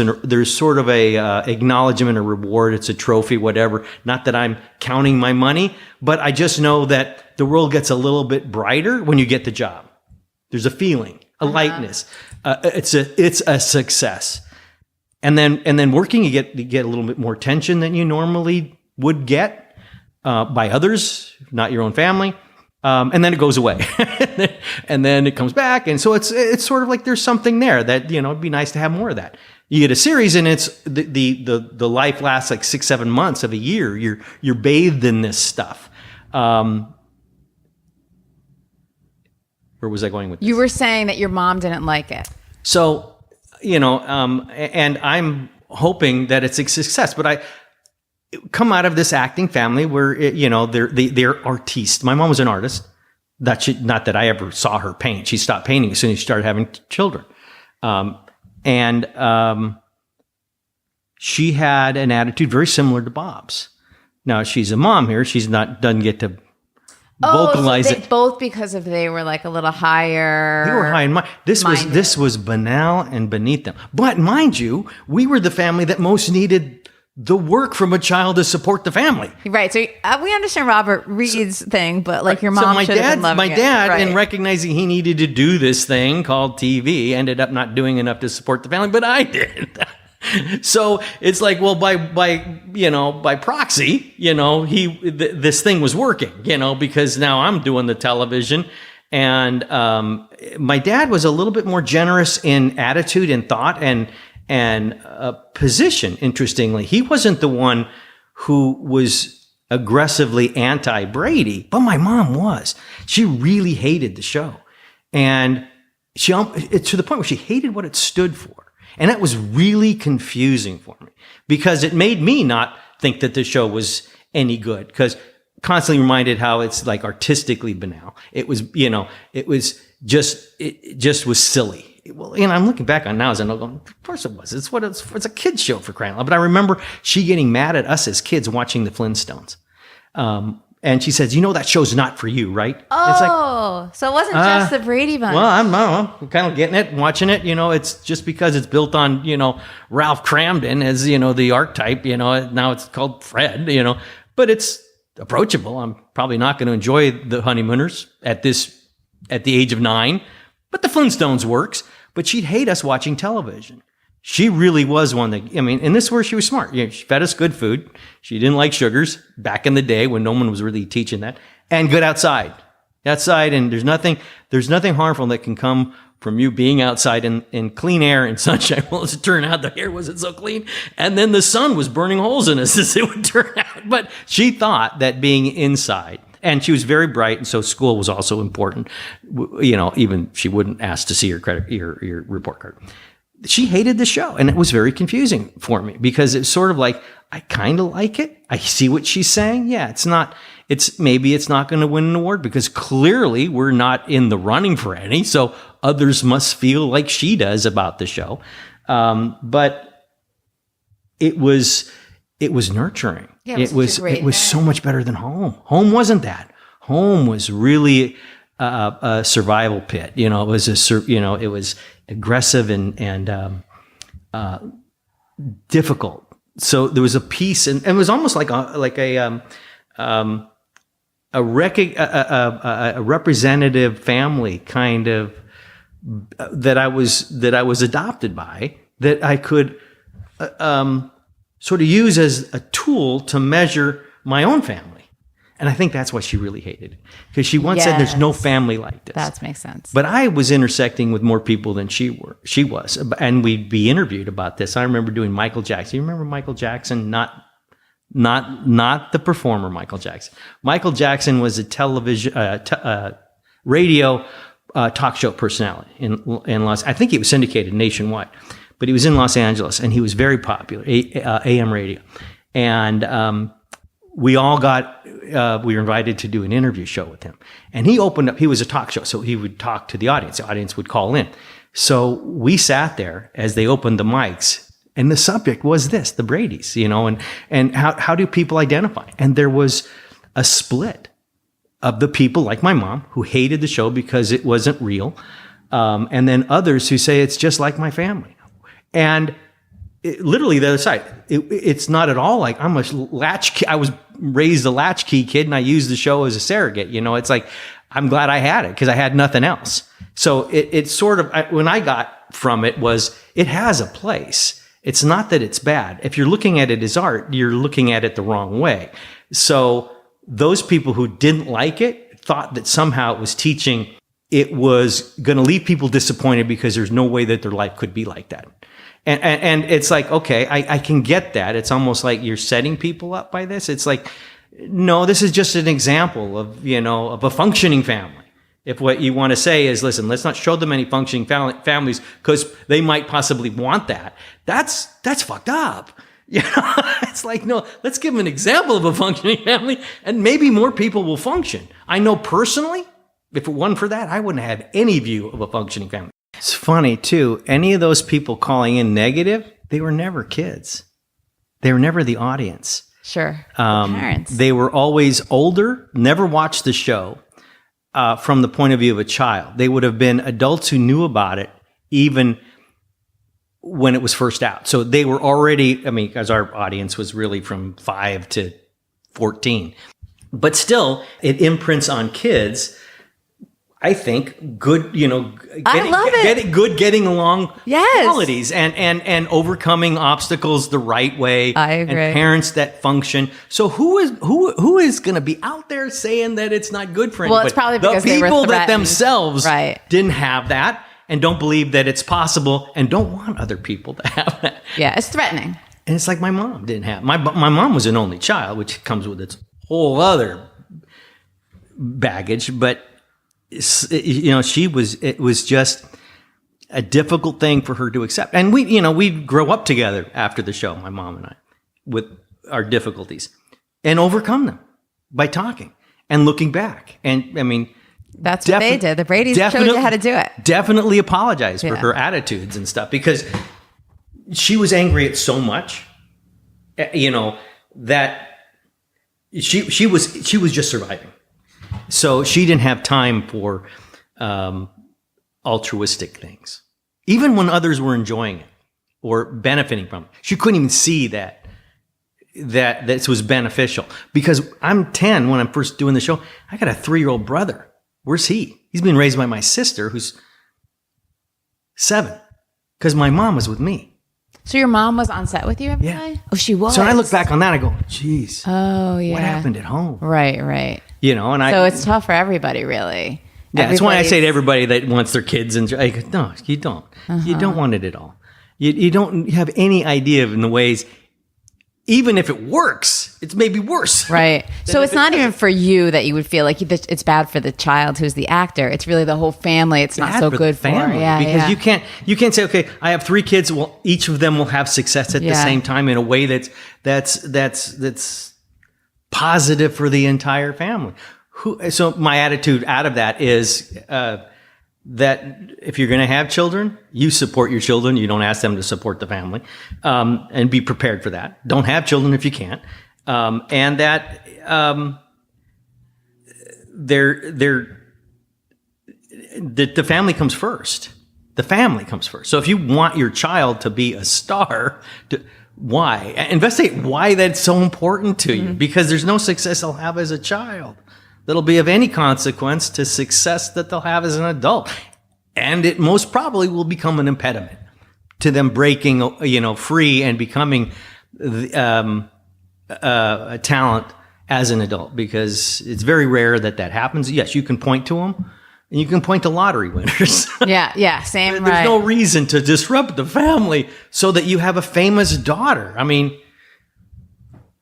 sort of a acknowledgement or reward. It's a trophy, whatever. Not that I'm counting my money, but I just know that the world gets a little bit brighter when you get the job. There's a feeling, a lightness. It's a success. And then working, you get a little bit more tension than you normally would get by others, not your own family. And then it goes away, and then it comes back, and so it's sort of like there's something there that it'd be nice to have more of that. You get a series, and it's the life lasts like 6-7 months of a year. You're bathed in this stuff. Where was I going with this? You were saying that your mom didn't like it. So and I'm hoping that it's a success, but I come out of this acting family where they're artistes. My mom was an artist. Not that I ever saw her paint. She stopped painting as soon as she started having children. She had an attitude very similar to Bob's. Now she's a mom here. Doesn't get to vocalize it. Both because they were like a little higher. They were high in mind. This was banal and beneath them. But mind you, we were the family that most needed the work from a child to support the family. Right. So we understand Robert Reed's thing, but like your mom should have been loving my it. dad, right. in recognizing he needed to do this thing called TV, ended up not doing enough to support the family, but I did. So it's like, well, by proxy, this thing was working, because now I'm doing the television. And my dad was a little bit more generous in attitude and thought and position. Interestingly, he wasn't the one who was aggressively anti-Brady, but my mom was. She really hated the show, and to the point where she hated what it stood for, and that was really confusing for me because it made me not think that the show was any good, because constantly reminded how it's like artistically banal. It was, it just was silly. Well, I'm looking back on it now as I'm going, of course it was. It's a kid's show, for crying out loud. But I remember she getting mad at us as kids watching the Flintstones. And she says, that show's not for you, right? Oh, so it wasn't just the Brady Bunch. Well, I'm kind of getting it, watching it. It's just because it's built on, Ralph Cramden as, the archetype, now it's called Fred, but it's approachable. I'm probably not going to enjoy the Honeymooners at the age of 9, but the Flintstones works. But she'd hate us watching television. She really was one that, and this is where she was smart. She fed us good food. She didn't like sugars back in the day when no one was really teaching that, and good outside. And there's nothing harmful that can come from you being outside in clean air and sunshine. Well, as it turned out, the air wasn't so clean. And then the sun was burning holes in us, as it would turn out. But she thought that being inside, and she was very bright, and so school was also important. Even she wouldn't ask to see your report card. She hated the show, and it was very confusing for me because it's sort of like, I kind of like it. I see what she's saying. Yeah, maybe it's not going to win an award because clearly we're not in the running for any. So others must feel like she does about the show. But it was nurturing. Yeah, it was so much better than Home. Home wasn't that. Home was really a survival pit. It was it was aggressive and difficult. So there was a piece, and it was almost like a representative family kind of that I was adopted by, that I could sort of use as a tool to measure my own family. And I think that's why she really hated it, because she once said, "There's no family like this." That makes sense. But I was intersecting with more people than she was, and we'd be interviewed about this. I remember doing Michael Jackson. You remember Michael Jackson? Not the performer Michael Jackson. Michael Jackson was a television, radio talk show personality in Los. I think he was syndicated nationwide, but he was in Los Angeles, and he was very popular, AM radio, and we were invited to do an interview show with him. And he opened up, he was a talk show, so he would talk to the audience. The audience would call in. So we sat there as they opened the mics, And the subject was this, the Bradys, and how do people identify? And there was a split of the people like my mom who hated the show because it wasn't real. And then others who say it's just like my family. And literally the other side, it's not at all like I'm a latchkey. I was raised a latchkey kid and I used the show as a surrogate. It's like, I'm glad I had it because I had nothing else. So it's sort of, when I got from it was, it has a place. It's not that it's bad. If you're looking at it as art, you're looking at it the wrong way. So those people who didn't like it thought that somehow it was teaching, it was going to leave people disappointed because there's no way that their life could be like that. And it's like, okay, I can get that. It's almost like you're setting people up by this. It's like, no, this is just an example of, of a functioning family. If what you want to say is, listen, let's not show them any functioning families because they might possibly want that. That's fucked up. It's like, no, let's give them an example of a functioning family and maybe more people will function. I know personally, if it wasn't for that, I wouldn't have any view of a functioning family. It's funny too. Any of those people calling in negative, they were never kids. They were never the audience. Sure. Parents. They were always older, never watched the show. From the point of view of a child. They would have been adults who knew about it even when it was first out. So they were already, because our audience was really from 5 to 14. But still, it imprints on kids, I think, good, getting along qualities and overcoming obstacles the right way. I agree. And parents that function. So who is going to be out there saying that it's not good for anybody? Well, it's probably because the they were people that threatened. themselves Right. didn't have that and don't believe that it's possible and don't want other people to have that. Yeah, it's threatening. And it's like my mom didn't have. My mom was an only child, which comes with its whole other baggage, but it was just a difficult thing for her to accept. And we'd grow up together after the show, my mom and I, with our difficulties and overcome them by talking and looking back. And that's what they did. The Bradys showed you how to do it. Definitely apologize for her attitudes and stuff because she was angry at so much, that she was just surviving. So she didn't have time for altruistic things. Even when others were enjoying it or benefiting from it, she couldn't even see that this was beneficial. Because I'm 10 when I'm first doing the show. I got a 3-year-old brother. Where's he? He's being raised by my sister, who's 7, because my mom was with me. So your mom was on set with you every Yeah. day? Oh, she was. So when I look back on that, I go, geez. Oh, yeah. What happened at home? Right. So it's tough for everybody, really. Yeah, that's why I say to everybody that wants their kids and I go, no, you don't. You don't want it at all. You don't have any idea of in the ways, even if it works, it's maybe worse. Right. So it's not even for you that you would feel like it's bad for the child who's the actor. It's really the whole family. It's not so good for family. Yeah, because you can't say, okay, I have 3 kids. Well, each of them will have success at the same time in a way that's positive for the entire family. So my attitude out of that is that if you're going to have children, you support your children. You don't ask them to support the family, and be prepared for that. Don't have children if you can't, and that the family comes first. The family comes first. So if you want your child to be a star, why? Investigate why that's so important to you, because there's no success they'll have as a child that'll be of any consequence to success that they'll have as an adult. And it most probably will become an impediment to them breaking, free and becoming a talent as an adult, because it's very rare that happens. Yes, you can point to them, and you can point to lottery winners. Yeah, same. There's no reason to disrupt the family so that you have a famous daughter.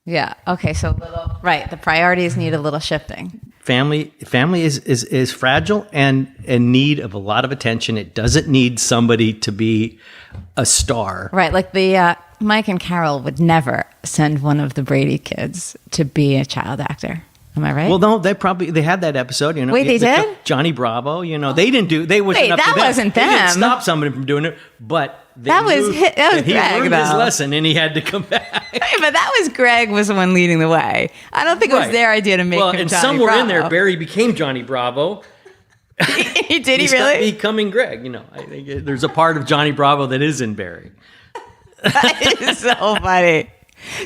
Yeah. Okay. So the priorities need a little shifting. Family is fragile and in need of a lot of attention. It doesn't need somebody to be a star. Right. Like the Mike and Carol would never send one of the Brady kids to be a child actor. Am I right? Well, no, they had that episode. Wait, they did? Johnny Bravo. They didn't do. They was Wait, up that to them. wasn't They didn't them. stop somebody from doing it, but That was he Greg, learned his though. lesson, and he had to come back. But that was Greg was the one leading the way. I don't think it was their idea to make him and Johnny somewhere Bravo. in there, Barry became Johnny Bravo. Did he stopped really? becoming Greg? I think there's a part of Johnny Bravo that is in Barry. That is so funny.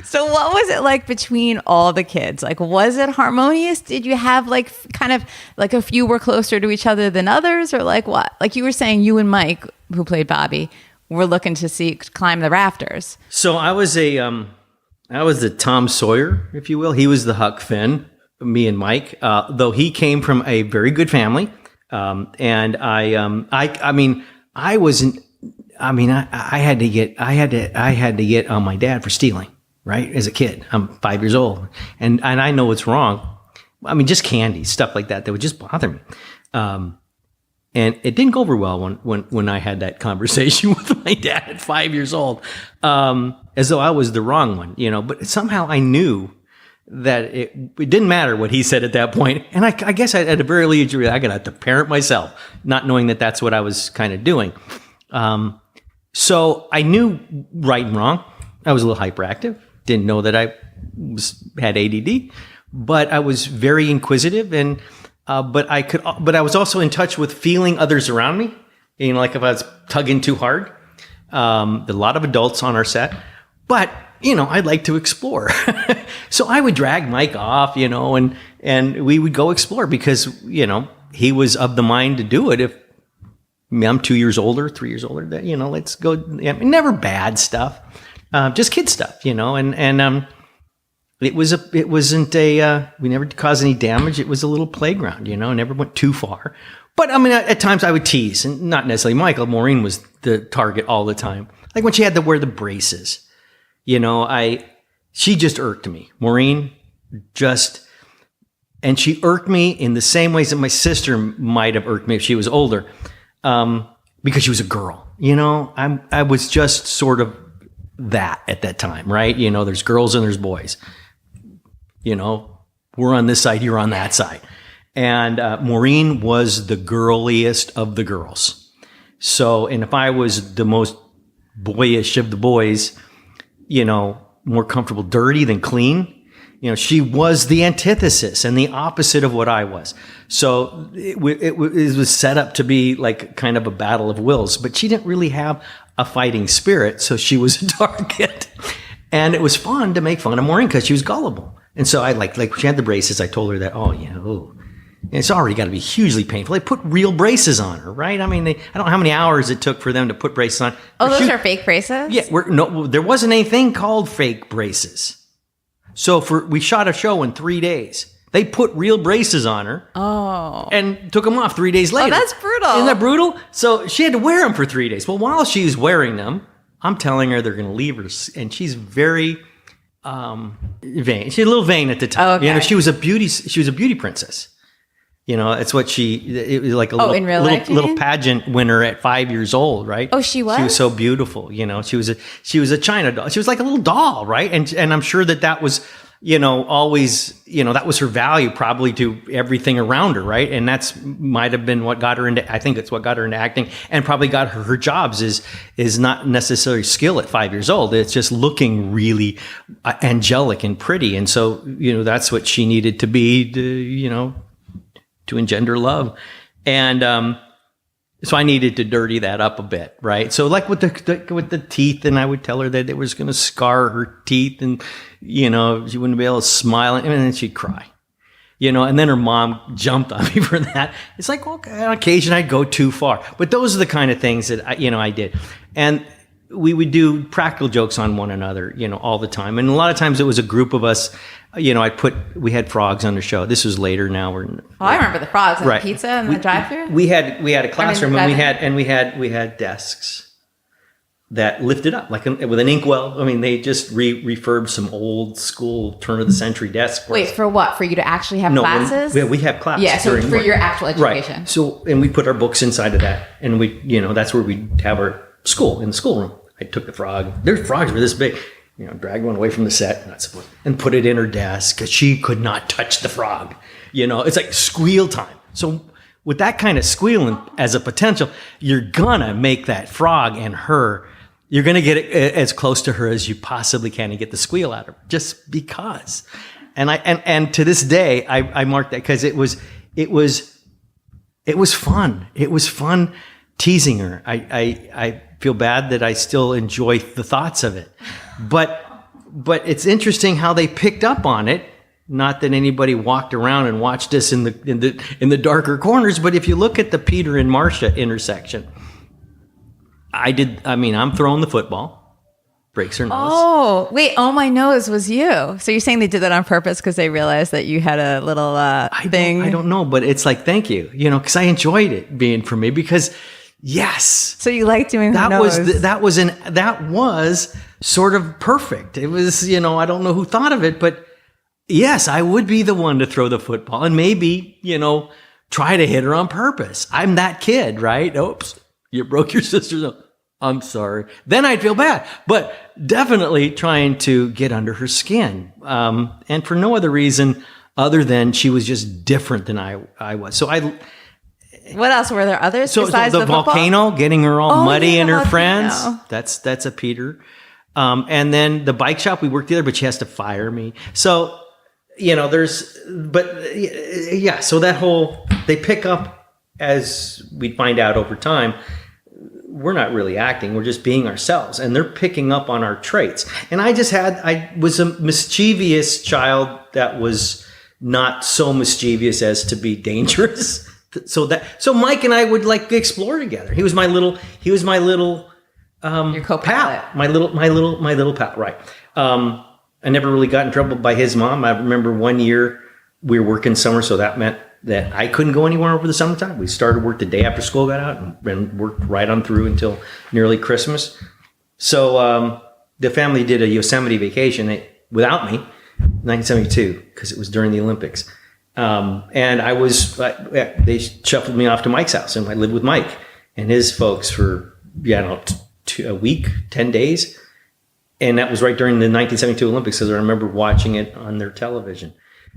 So what was it like between all the kids? Like, was it harmonious? Did you have kind of a few were closer to each other than others, or like what? Like you were saying, you and Mike, who played Bobby, were looking to climb the rafters. So I was the Tom Sawyer, if you will. He was the Huck Finn, me and Mike, though he came from a very good family. And I had to get on my dad for stealing, right? As a kid, I'm 5 years old, and I know it's wrong. I mean, just candy, stuff like that would just bother me. And it didn't go over well when I had that conversation with my dad at 5 years old, as though I was the wrong one, but somehow I knew that it didn't matter what he said at that point. And I guess at a very early age, I got to parent myself, not knowing that that's what I was kind of doing. So I knew right and wrong. I was a little hyperactive. Didn't know that I had ADD, but I was very inquisitive, and but I was also in touch with feeling others around me. Like if I was tugging too hard. A lot of adults on our set, but I'd like to explore. So I would drag Mike off, and we would go explore because, he was of the mind to do it. If I'm 2 years older, 3 years older, that, let's go. Never bad stuff, just kid stuff, and it wasn't we never caused any damage. It was a little playground, never went too far. But at times I would tease, and not necessarily Michael. Maureen was the target all the time. Like when she had to wear the braces. She just irked me. Maureen and she irked me in the same ways that my sister might have irked me if she was older, because she was a girl. I was just sort of that at that time, right? There's girls and there's boys. We're on this side, you're on that side. And Maureen was the girliest of the girls. So, and if I was the most boyish of the boys, more comfortable dirty than clean. She was the antithesis and the opposite of what I was. So it was set up to be like kind of a battle of wills, but she didn't really have a fighting spirit. So she was a target, and it was fun to make fun of Maureen because she was gullible. And so I like she had the braces. I told her that, it's already got to be hugely painful. They put real braces on her, right? I don't know how many hours it took for them to put braces on. Oh, those are fake braces? Yeah, there wasn't anything called fake braces. So we shot a show in 3 days. They put real braces on her. Oh. And took them off 3 days later. Oh, that's brutal. Isn't that brutal? So she had to wear them for 3 days. Well, while she's wearing them, I'm telling her they're going to leave her, and she's very vain. She's a little vain at the time. Oh, okay. She was a beauty princess. It's what it was like a in real life, little pageant winner at 5 years old, right? Oh, she was? She was so beautiful, she was a China doll. She was like a little doll, right? And I'm sure that was, always, that was her value probably to everything around her, right? And might have been what got her into, I think it's what got her into acting, and probably got her jobs is not necessarily skill at 5 years old. It's just looking really angelic and pretty. And so, that's what she needed to be to engender love. And so I needed to dirty that up a bit, right? So like with the teeth, and I would tell her that it was going to scar her teeth, and she wouldn't be able to smile, and then she'd cry, and then her mom jumped on me for that. It's like, okay, on occasion I'd go too far, but those are the kind of things that I did. And we would do practical jokes on one another, all the time. And a lot of times it was a group of us. We had frogs on the show. This was later. Now I remember the frogs and right. the pizza and the drive-thru. We had a classroom, and we had desks that lifted up with an inkwell. They just refurbed some old school turn of the century desks. Wait, for what? For you to actually have classes? We have classes. Yeah, so for your actual education. Right. So, and we put our books inside of that, and that's where we'd have our school, in the schoolroom. I took the frog. Their frogs were this big. Dragged one away from the set, and put it in her desk because she could not touch the frog. It's like squeal time. So with that kind of squealing as a potential, you're gonna make that frog and her You're going to get as close to her as you possibly can and get the squeal out of her, just because. And to this day, I marked that because it was fun. It was fun teasing her. I feel bad that I still enjoy the thoughts of it, but it's interesting how they picked up on it. Not that anybody walked around and watched us in the darker corners, but if you look at the Peter and Marcia intersection, I'm throwing the football, breaks her nose. Oh, wait. Oh, my nose was you. So you're saying they did that on purpose because they realized that you had a little thing? I don't know, but it's like, thank you, because I enjoyed it being for me because yes. So you like doing that nose. that was sort of perfect. It was, I don't know who thought of it, but yes, I would be the one to throw the football and maybe, try to hit her on purpose. I'm that kid, right? Oops, you broke your sister's nose. I'm sorry. Then I'd feel bad, but definitely trying to get under her skin. And for no other reason other than she was just different than I was. So what else were there others besides the the football? volcano, getting her all muddy and her volcano. friends. That's a Peter. And then the bike shop, we worked together, but she has to fire me. So, so that whole, they pick up, as we find out over time, we're not really acting, we're just being ourselves, and they're picking up on our traits. And I was a mischievous child that was not so mischievous as to be dangerous. So Mike and I would like explore together. He was my little your co-pilot. pal, my little pal, right? I never really got in trouble by his mom. I remember one year we were working summer, so that meant that I couldn't go anywhere over the summertime. We started work the day after school got out and worked right on through until nearly Christmas. So the family did a Yosemite vacation without me, 1972, because it was during the Olympics. And they shuffled me off to Mike's house, and I lived with Mike and his folks for, a week, 10 days. And that was right during the 1972 Olympics, because I remember watching it on their television.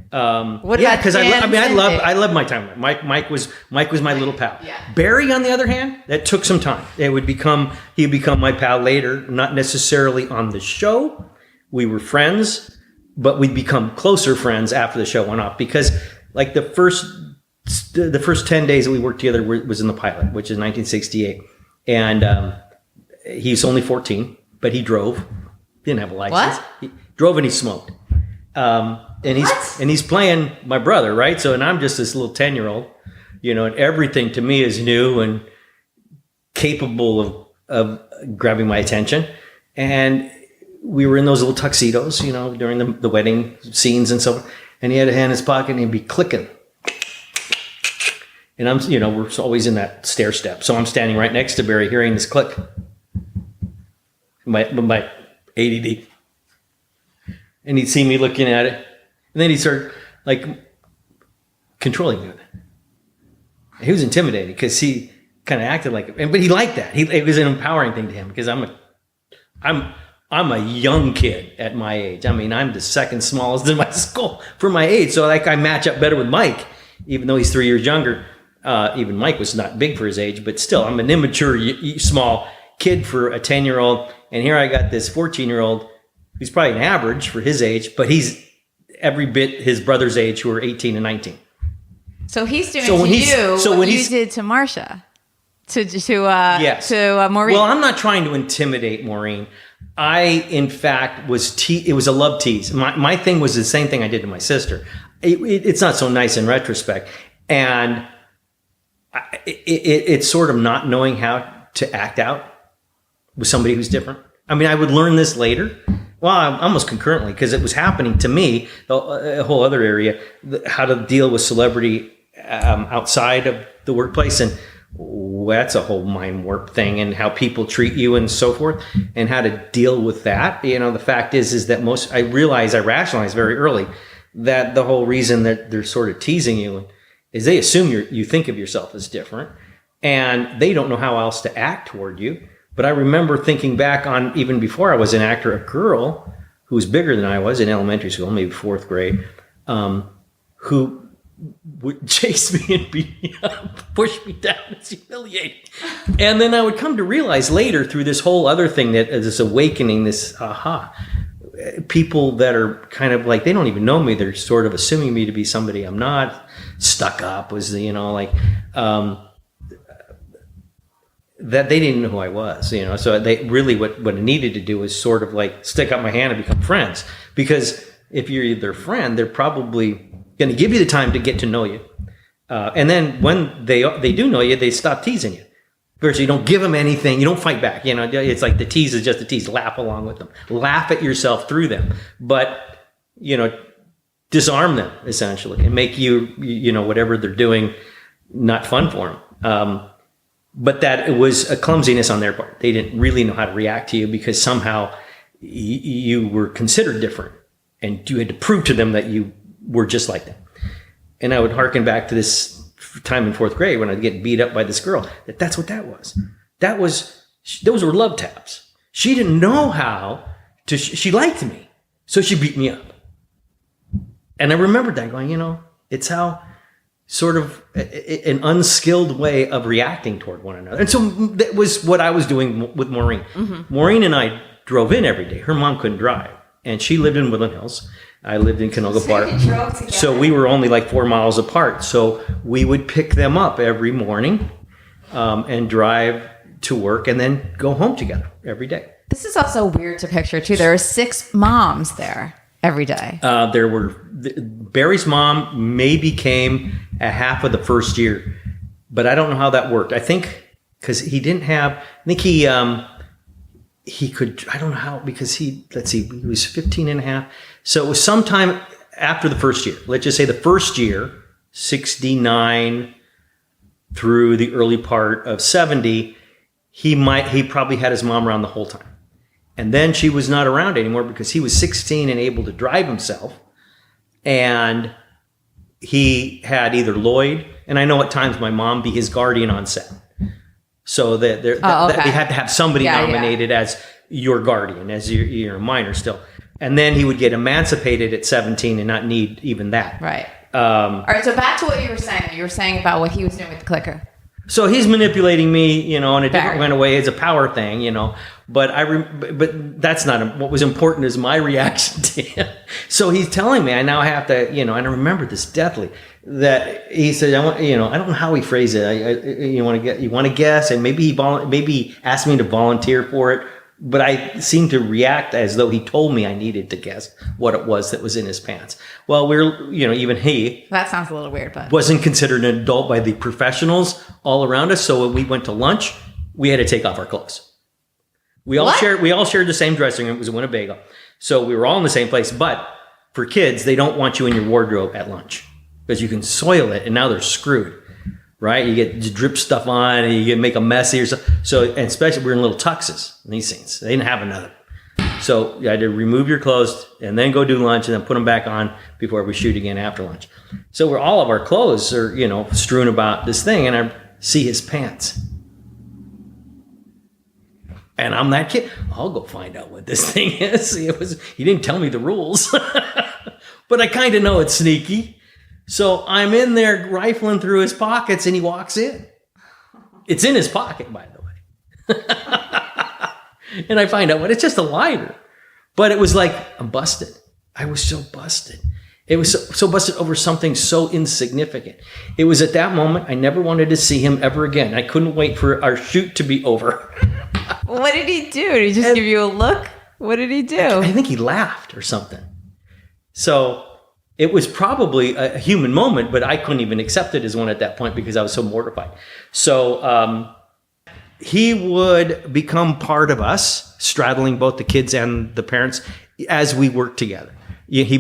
Because I love my time. Mike was my little pal. Yeah. Barry, on the other hand, that took some time. He'd become my pal later, not necessarily on the show. We were friends, but we'd become closer friends after the show went off, because like the first 10 days that we worked together was in the pilot, which is 1968. And he was only 14, but he drove. Didn't have a license. What? He drove and he smoked. And he's playing my brother, right? So, and I'm just this little 10-year-old, and everything to me is new and capable of grabbing my attention. And we were in those little tuxedos, during the wedding scenes and so on. And he had a hand in his pocket and he'd be clicking. And we're always in that stair step. So I'm standing right next to Barry, hearing this click. My ADD. And he'd see me looking at it. And then he'd start controlling it. He was intimidating because he kind of acted like it, but he liked that. It was an empowering thing to him, because I'm a young kid at my age. I'm the second smallest in my school for my age. So I match up better with Mike, even though he's 3 years younger. Even Mike was not big for his age, but still, I'm an immature, small kid for a 10-year-old. And here I got this 14-year-old who's probably an average for his age, but he's every bit his brother's age, who are 18 and 19. So he's doing what you did to Marcia, to Maureen. Well, I'm not trying to intimidate Maureen. I, in fact, it was a love tease. My thing was the same thing I did to my sister. It's not so nice in retrospect. And it's sort of not knowing how to act out with somebody who's different. I would learn this later. Well, almost concurrently, because it was happening to me, a whole other area, how to deal with celebrity outside of the workplace. And that's a whole mind warp thing, and how people treat you and so forth, and how to deal with that. The fact is that I rationalized very early that the whole reason that they're sort of teasing you is they assume you think of yourself as different, and they don't know how else to act toward you. But I remember thinking back on, even before I was an actor, a girl who was bigger than I was in elementary school, maybe fourth grade, who would chase me and beat me up, push me down. It's humiliating. And then I would come to realize later through this whole other thing, that this awakening, this people that are kind of like, they don't even know me. They're sort of assuming me to be somebody I'm not. Stuck up was the, that they didn't know who I was, So they really, what I needed to do was sort of like stick out my hand and become friends. Because if you're their friend, they're probably going to give you the time to get to know you. And then when they do know you, they stop teasing you. First, you don't give them anything. You don't fight back. It's like the tease is just a tease. Laugh along with them. Laugh at yourself through them. But, disarm them, essentially, and make you, whatever they're doing, not fun for them. But that it was a clumsiness on their part. They didn't really know how to react to you because somehow you were considered different. And you had to prove to them that you were just like them. And I would hearken back to this time in fourth grade when I'd get beat up by this girl. That's what that was. Those were love taps. She didn't know how to, she liked me. So she beat me up. And I remembered that going, it's how sort of an unskilled way of reacting toward one another. And so that was what I was doing with Maureen. Mm-hmm. Maureen and I drove in every day. Her mom couldn't drive. And she lived in Woodland Hills. I lived in Canoga Park. So we were only like 4 miles apart. So we would pick them up every morning and drive to work and then go home together every day. This is also weird to picture, too. There are 6 moms there every day. There were Barry's mom maybe came a half of the first year, but I don't know how that worked. I think because he didn't have, I think he could, I don't know how, because he was 15 and a half. So it was sometime after the first year. Let's just say the first year, 69 through the early part of 70, he probably had his mom around the whole time. And then she was not around anymore because he was 16 and able to drive himself. And he had either Lloyd, and I know at times my mom be his guardian on set. So that they had to have somebody nominated as your guardian, as you're a minor still. And then he would get emancipated at 17 and not need even that. Right. All right, so back to what you were saying. You were saying about what he was doing with the clicker. So he's manipulating me, in a different kind of way. It's a power thing, But but that's not what was important. Is my reaction to him. So he's telling me I now have to, and I remember this deathly. That he said, I don't know how he phrased it. You want to guess, and maybe he asked me to volunteer for it. But I seemed to react as though he told me I needed to guess what it was that was in his pants. Well, even he... That sounds a little weird, but... wasn't considered an adult by the professionals all around us. So when we went to lunch, we had to take off our clothes. We all shared the same dressing room. It was a Winnebago. So we were all in the same place. But for kids, they don't want you in your wardrobe at lunch because you can soil it and now they're screwed. Right? You get drip stuff on and you get make a mess or something. So, and especially we're in little tuxes in these scenes. They didn't have another. So you had to remove your clothes and then go do lunch and then put them back on before we shoot again after lunch. So all of our clothes are, strewn about this thing, and I see his pants. And I'm that kid. I'll go find out what this thing is. He didn't tell me the rules, but I kind of know it's sneaky. So I'm in there rifling through his pockets and he walks in. It's in his pocket, by the way. And I find out it's just a lighter. But it was like, I'm busted. I was so busted. It was so busted over something so insignificant. It was at that moment I never wanted to see him ever again. I couldn't wait for our shoot to be over. What did he do? Did he just give you a look? What did he do? I think he laughed or something. So... it was probably a human moment, but I couldn't even accept it as one at that point because I was so mortified. So he would become part of us, straddling both the kids and the parents as we worked together. He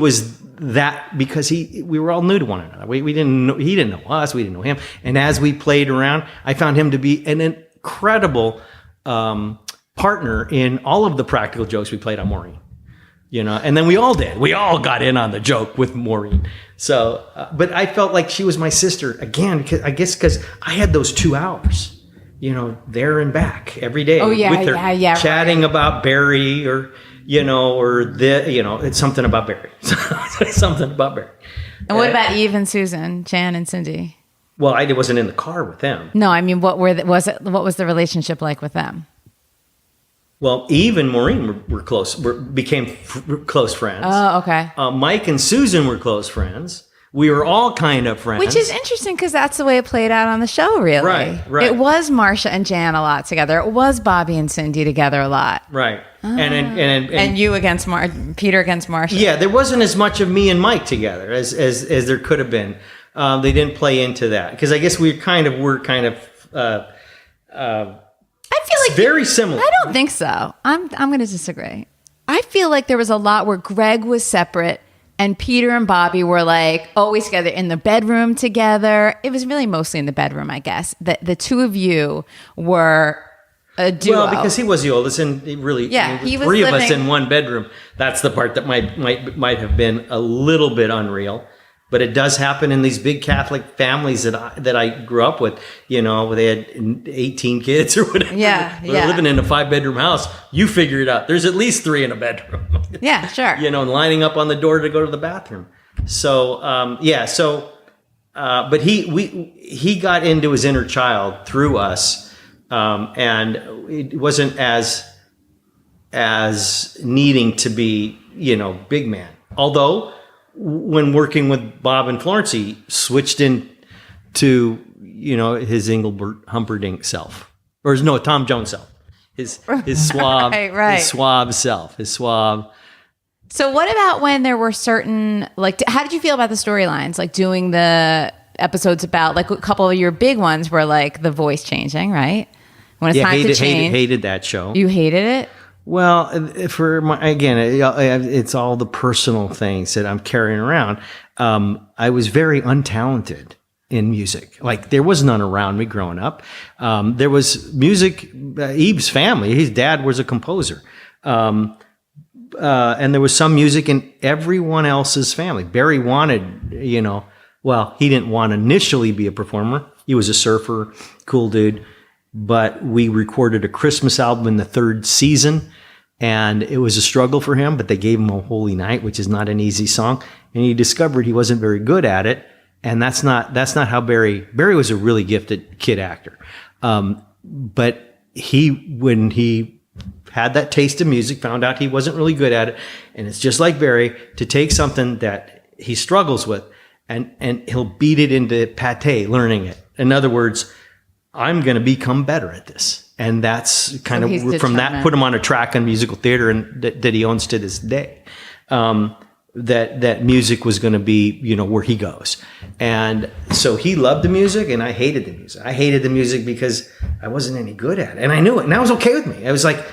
was that because we were all new to one another. We didn't know, he didn't know us, we didn't know him. And as we played around, I found him to be an incredible partner in all of the practical jokes we played on Maureen. And then we all did. We all got in on the joke with Maureen. So, but I felt like she was my sister again, because I had those 2 hours there and back every day. Oh, yeah, with her, yeah, chatting about Barry or it's something about Barry. Something about Barry. And what about Eve and Susan, Jan and Cindy? Well, I wasn't in the car with them. No, I mean, what was the relationship like with them? Well, Eve and Maureen were close, became close friends. Oh, okay. Mike and Susan were close friends. We were all kind of friends. Which is interesting because that's the way it played out on the show, really. Right. It was Marcia and Jan a lot together. It was Bobby and Cindy together a lot. Right. And you against Peter against Marcia. Yeah, there wasn't as much of me and Mike together as there could have been. They didn't play into that because I guess we kind of I feel like very similar. I don't think so. I'm going to disagree. I feel like there was a lot where Greg was separate and Peter and Bobby were like always together in the bedroom together. It was really mostly in the bedroom, I guess. The two of you were a duo. Well, because he was the oldest, and he was three of us in one bedroom. That's the part that might have been a little bit unreal. But it does happen in these big Catholic families that I grew up with. They had 18 kids or whatever. Yeah, They're living in a 5-bedroom house. You figure it out. There's at least 3 in a bedroom. Yeah, sure. And lining up on the door to go to the bathroom. So but he got into his inner child through us, and it wasn't as needing to be big man. Although, when working with Bob and Florence, he switched into, his Engelbert Humperdinck self, or Tom Jones self, his suave, right. his suave self, his suave. So what about when there were certain, how did you feel about the storylines? Like doing the episodes about, like a couple of your big ones were like the voice changing, right? When it's time to change. Hated that show. You hated it? Well, it's all the personal things that I'm carrying around. I was very untalented in music. Like, there was none around me growing up. There was music. Eve's family, his dad was a composer. And there was some music in everyone else's family. Barry wanted, he didn't want to initially be a performer. He was a surfer, cool dude. But we recorded a Christmas album in the 3rd season, and it was a struggle for him, but they gave him a Holy Night, which is not an easy song. And he discovered he wasn't very good at it. And that's not how Barry was a really gifted kid actor. But when he had that taste of music, found out he wasn't really good at it. And it's just like Barry, to take something that he struggles with and he'll beat it into pate, learning it. In other words, I'm going to become better at this. And that's kind of from that, put him on a track on musical theater, and that he owns to this day. That music was going to be, where he goes. And so he loved the music, and I hated the music. I hated the music because I wasn't any good at it. And I knew it, and that was okay with me. I was like,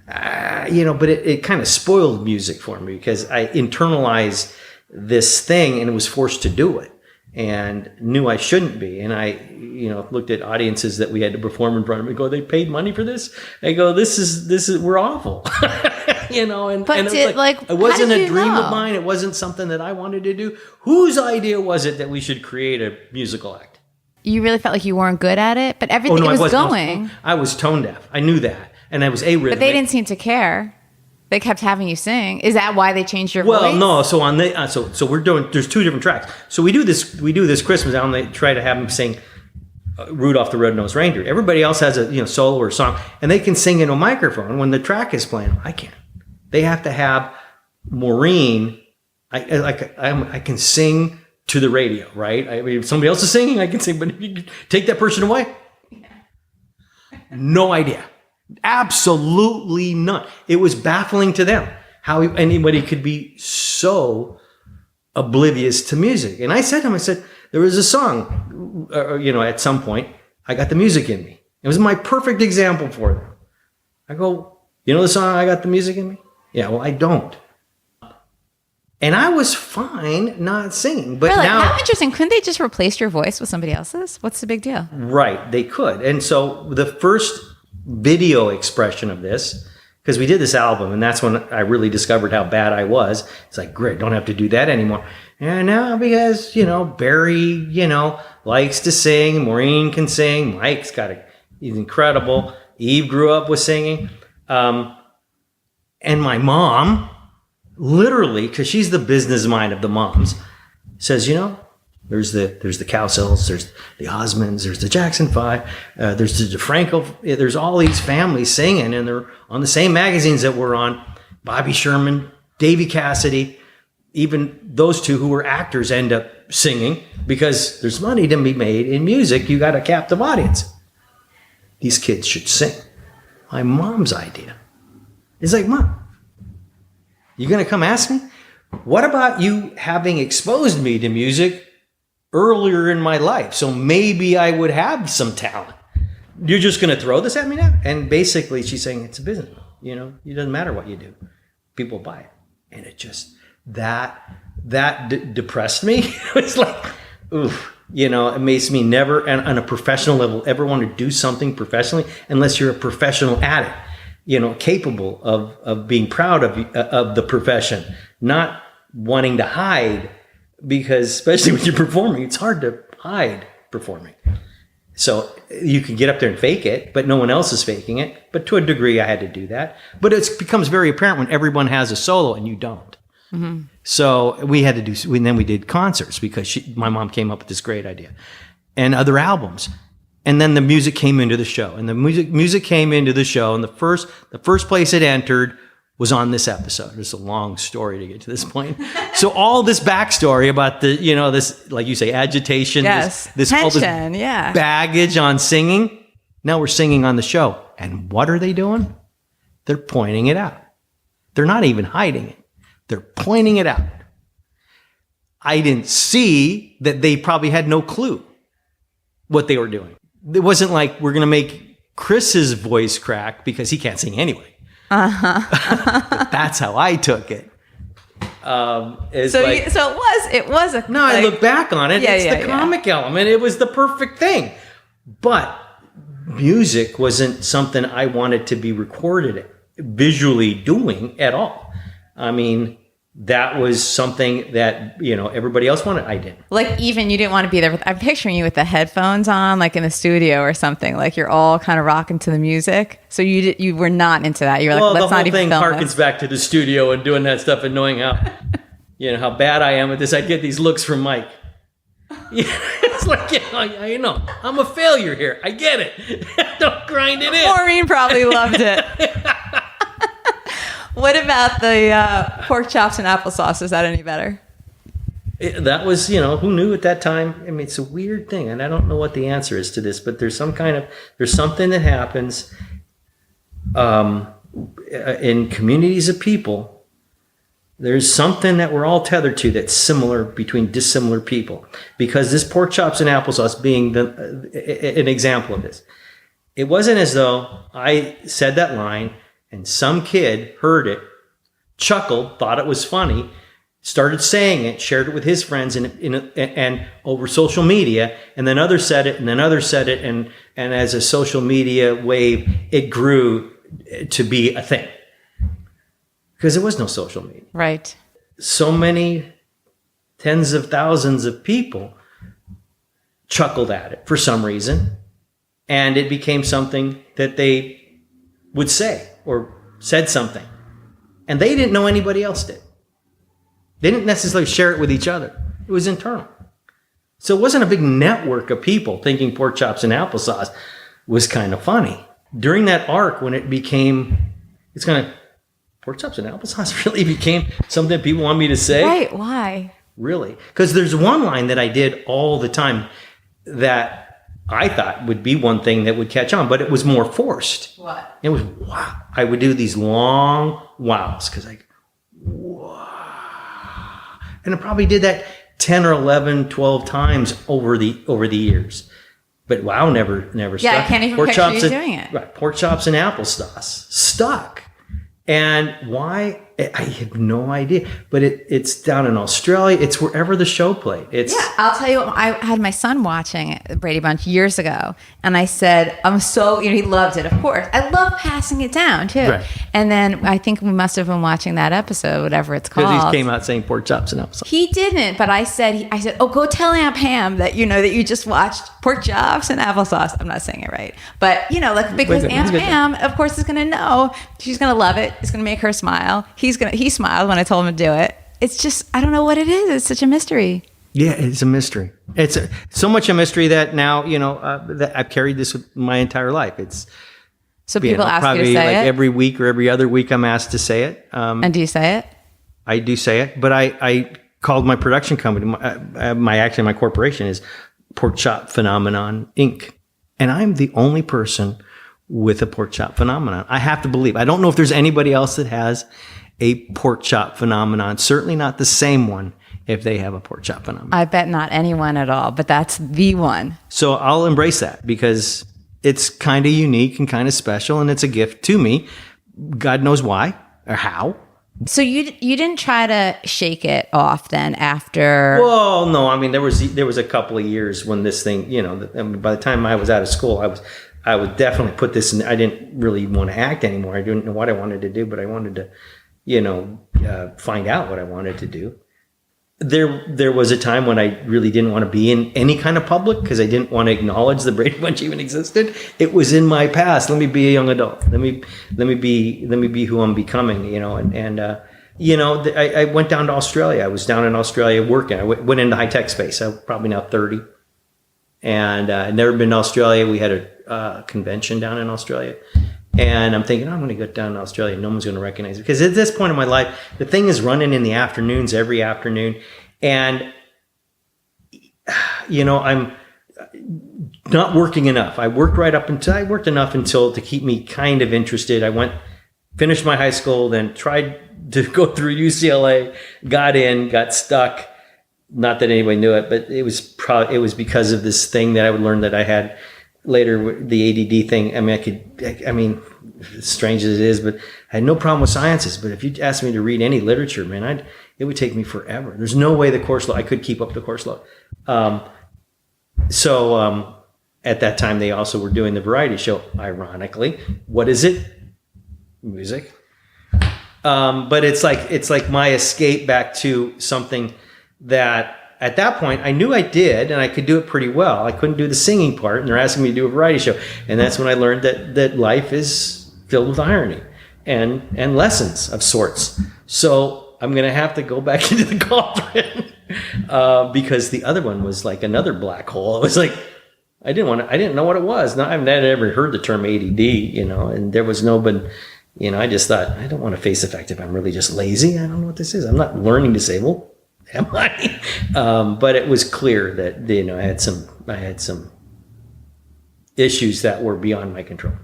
but it kind of spoiled music for me because I internalized this thing and was forced to do it. And knew I shouldn't be. And I, looked at audiences that we had to perform in front of me. Go, they paid money for this? I go, this is we're awful. But it was it wasn't a dream of mine. It wasn't something that I wanted to do. Whose idea was it that we should create a musical act? You really felt like you weren't good at it, but everything was going. I was tone deaf. I knew that. And I was arrhythmic. But they didn't seem to care. They kept having you sing. Is that why they changed your voice? Well, no. So on the so we're doing. There's 2 different tracks. So we do this Christmas album. They try to have them sing "Rudolph the Red-Nosed Reindeer." Everybody else has a solo or song, and they can sing into a microphone when the track is playing. I can't. They have to have Maureen. I can sing to the radio, right? I mean, if somebody else is singing, I can sing. But if you take that person away, no idea. Absolutely none. It was baffling to them how anybody could be so oblivious to music. And I said to him, there was a song, at some point, I got the music in me. It was my perfect example for them. I go, the song, I got the music in me? Yeah, well, I don't. And I was fine not singing. But really? Now, how interesting. Couldn't they just replace your voice with somebody else's? What's the big deal? Right, they could. And so the first video expression of this, because we did this album, and that's when I really discovered how bad I was. It's like, great, don't have to do that anymore. And now because, Barry, likes to sing, Maureen can sing, Mike's got a He's incredible. Eve grew up with singing. And my mom, literally, because she's the business mind of the moms, says, there's the Cowsills, there's the Osmonds, there's the Jackson Five, there's the DeFranco, there's all these families singing, and they're on the same magazines that we're on. Bobby Sherman, Davy Cassidy, even those two who were actors end up singing because there's money to be made in music. You got a captive audience. These kids should sing. My mom's idea. It's like, Mom, you going to come ask me? What about you having exposed me to music earlier in my life? So maybe I would have some talent. You're just going to throw this at me now? And basically she's saying it's a business. It doesn't matter what you do. People buy it. And it just, that depressed me. It was like, oof. It makes me never, and on a professional level, ever want to do something professionally unless you're a professional at it, capable of being proud of the profession, not wanting to hide, because especially when you're performing, it's hard to hide performing. So you can get up there and fake it, but no one else is faking it. But to a degree, I had to do that. But it becomes very apparent when everyone has a solo and you don't. Mm-hmm. So we had to do, and then we did concerts because my mom came up with this great idea, and other albums. And then the music came into the show, and the music came into the show, and the first place it entered was on this episode. It's a long story to get to this point. So all this backstory about the, this, like you say, agitation, yes, this tension, all this yeah, baggage on singing. Now we're singing on the show, and what are they doing? They're pointing it out. They're not even hiding it. They're pointing it out. I didn't see that they probably had no clue what they were doing. It wasn't like we're going to make Chris's voice crack because he can't sing anyway. But that's how I took it. It was a. No, I look back on it. It's the comic element. It was the perfect thing. But music wasn't something I wanted to be recorded visually doing at all. I mean, that was something that, everybody else wanted. I didn't. Like, even you didn't want to be there. I'm picturing you with the headphones on, like in the studio or something. Like you're all kind of rocking to the music. So you were not into that. You're like, let's not even film the whole thing harkens back to the studio and doing that stuff and knowing how, how bad I am at this. I get these looks from Mike. It's like, I'm a failure here. I get it. Don't grind it in. Maureen probably loved it. What about the pork chops and applesauce? Is that any better? That was, who knew at that time? I mean, it's a weird thing, and I don't know what the answer is to this, but there's something that happens in communities of people. There's something that we're all tethered to that's similar between dissimilar people. Because this pork chops and applesauce being an example of this. It wasn't as though I said that line and some kid heard it, chuckled, thought it was funny, started saying it, shared it with his friends and over social media, and then others said it, and then others said it, and as a social media wave, it grew to be a thing. Because there was no social media. Right. So many tens of thousands of people chuckled at it for some reason, and it became something that they would say or said something. And they didn't know anybody else did. They didn't necessarily share it with each other. It was internal. So it wasn't a big network of people thinking pork chops and applesauce was kind of funny. During that arc, when it became, pork chops and applesauce really became something that people want me to say. Right, why? Really? Because there's one line that I did all the time that I thought would be one thing that would catch on, but it was more forced. What? It was wow. I would do these long wows because wow. And I probably did that 10 or 11, 12 times over the years. But wow never stuck. Yeah, I can't even picture you doing it. Right, pork chops and applesauce stuck. And why? I have no idea, but it's down in Australia. It's wherever the show played. It's I'll tell you, I had my son watching Brady Bunch years ago, and I said, he loved it, of course. I love passing it down, too. Right. And then I think we must have been watching that episode, whatever it's called. because he came out saying pork chops and applesauce. He didn't, but I said, oh, go tell Aunt Pam that you just watched pork chops and applesauce. I'm not saying it right, but because Aunt Pam, of course, is going to know. She's going to love it. It's going to make her smile. He smiled when I told him to do it. It's just, I don't know what it is. It's such a mystery. Yeah, it's a mystery. It's so much a mystery that now that I've carried this with my entire life. It's so people ask probably you to say it every week or every other week. I'm asked to say it. And do you say it? I do say it, but I called my production company. My corporation is Pork Chop Phenomenon Inc. And I'm the only person with a pork chop phenomenon. I have to believe. I don't know if there's anybody else that has a pork chop phenomenon. Certainly not the same one if they have a pork chop phenomenon. I bet not anyone at all, but that's the one. So I'll embrace that because it's kind of unique and kind of special, and it's a gift to me. God knows why or how. So you didn't try to shake it off then after? Well, no. I mean, there was a couple of years when this thing, by the time I was out of school, I would definitely put this in. I didn't really want to act anymore. I didn't know what I wanted to do, but I wanted to, find out what I wanted to do. There was a time when I really didn't want to be in any kind of public because I didn't want to acknowledge the Brady Bunch even existed. It was in my past. Let me be a young adult. Let me be who I'm becoming. I went down to Australia. I was down in Australia working. I went into high tech space. I'm probably now 30, and I'd never been to Australia. We had a convention down in Australia. And I'm thinking, I'm going to go down to Australia. No one's going to recognize me. Because at this point in my life, the thing is running in the afternoons every afternoon. And, I'm not working enough. I worked enough until to keep me kind of interested. I finished my high school, then tried to go through UCLA, got stuck. Not that anybody knew it, but it was because of this thing that I would learn that I had later, the ADD thing. I mean, as strange as it is, but I had no problem with sciences. But if you asked me to read any literature, man, it would take me forever. There's no way I could keep up the course load. So at that time, they also were doing the variety show. Ironically, what is it? Music. But it's like my escape back to something that, at that point, I knew I did, and I could do it pretty well. I couldn't do the singing part, and they're asking me to do a variety show. And that's when I learned that life is filled with irony and lessons of sorts. So I'm going to have to go back into the cauldron because the other one was like another black hole. It was like, I didn't know what it was. No, I've never ever heard the term ADD, and there was I just thought, I don't want to face the fact if I'm really just lazy. I don't know what this is. I'm not learning disabled. Am I? But it was clear that I had some issues that were beyond my control.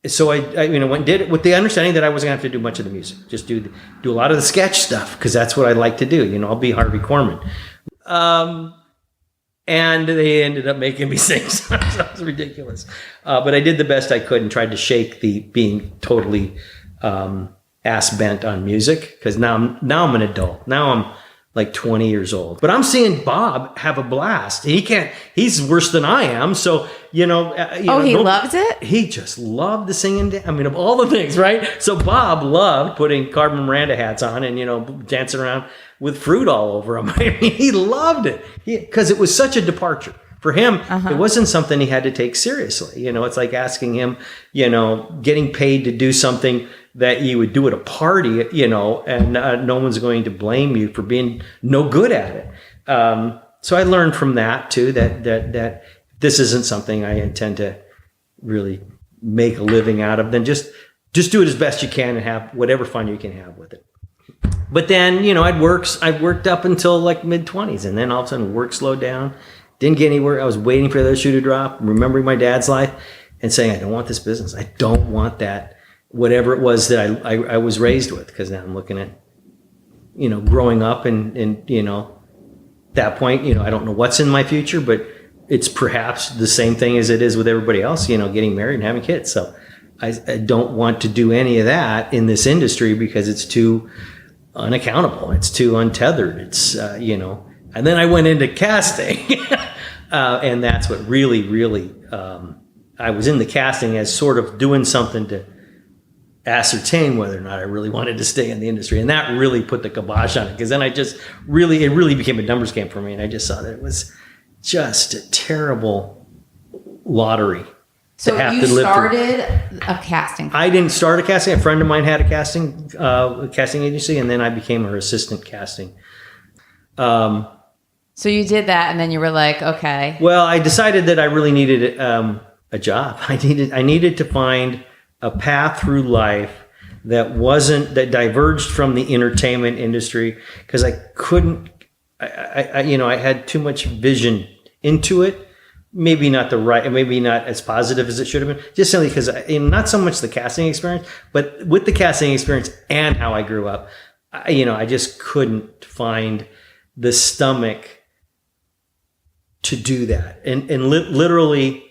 So I went and did it with the understanding that I wasn't going to have to do much of the music. Just do a lot of the sketch stuff because that's what I like to do. I'll be Harvey Korman. And they ended up making me sing. So it was ridiculous. But I did the best I could and tried to shake the being totally ass bent on music because now I'm an adult. Now I'm like 20 years old. But I'm seeing Bob have a blast. He's worse than I am. So, he loves it? He just loved the singing. Of all the things, right? So Bob loved putting Carmen Miranda hats on and, dancing around with fruit all over him. He loved it because it was such a departure. For him, It wasn't something he had to take seriously. It's like asking him, getting paid to do something that you would do at a party, and no one's going to blame you for being no good at it. So I learned from that too, that this isn't something I intend to really make a living out of. Then just do it as best you can and have whatever fun you can have with it. But then, I worked up until like mid-20s, and then all of a sudden work slowed down. Didn't get anywhere. I was waiting for the other shoe to drop, remembering my dad's life and saying, I don't want this business. I don't want that, whatever it was that I was raised with. Because now I'm looking at, growing up and that point, I don't know what's in my future, but it's perhaps the same thing as it is with everybody else, getting married and having kids. So I don't want to do any of that in this industry because it's too unaccountable. It's too untethered. It's, and then I went into casting and that's what really, I was in the casting as sort of doing something to ascertain whether or not I really wanted to stay in the industry. And that really put the kibosh on it, because then it really became a numbers game for me. And I just saw that it was just a terrible lottery. So you started a casting? I didn't start a casting. A friend of mine had a casting agency, and then I became her assistant casting. So you did that, and then you were like, okay. Well, I decided that I really needed a job. I needed to find a path through life that diverged from the entertainment industry, because I couldn't. I had too much vision into it. Maybe not as positive as it should have been, just simply because not so much the casting experience, but with the casting experience and how I grew up, I just couldn't find the stomach to do that and literally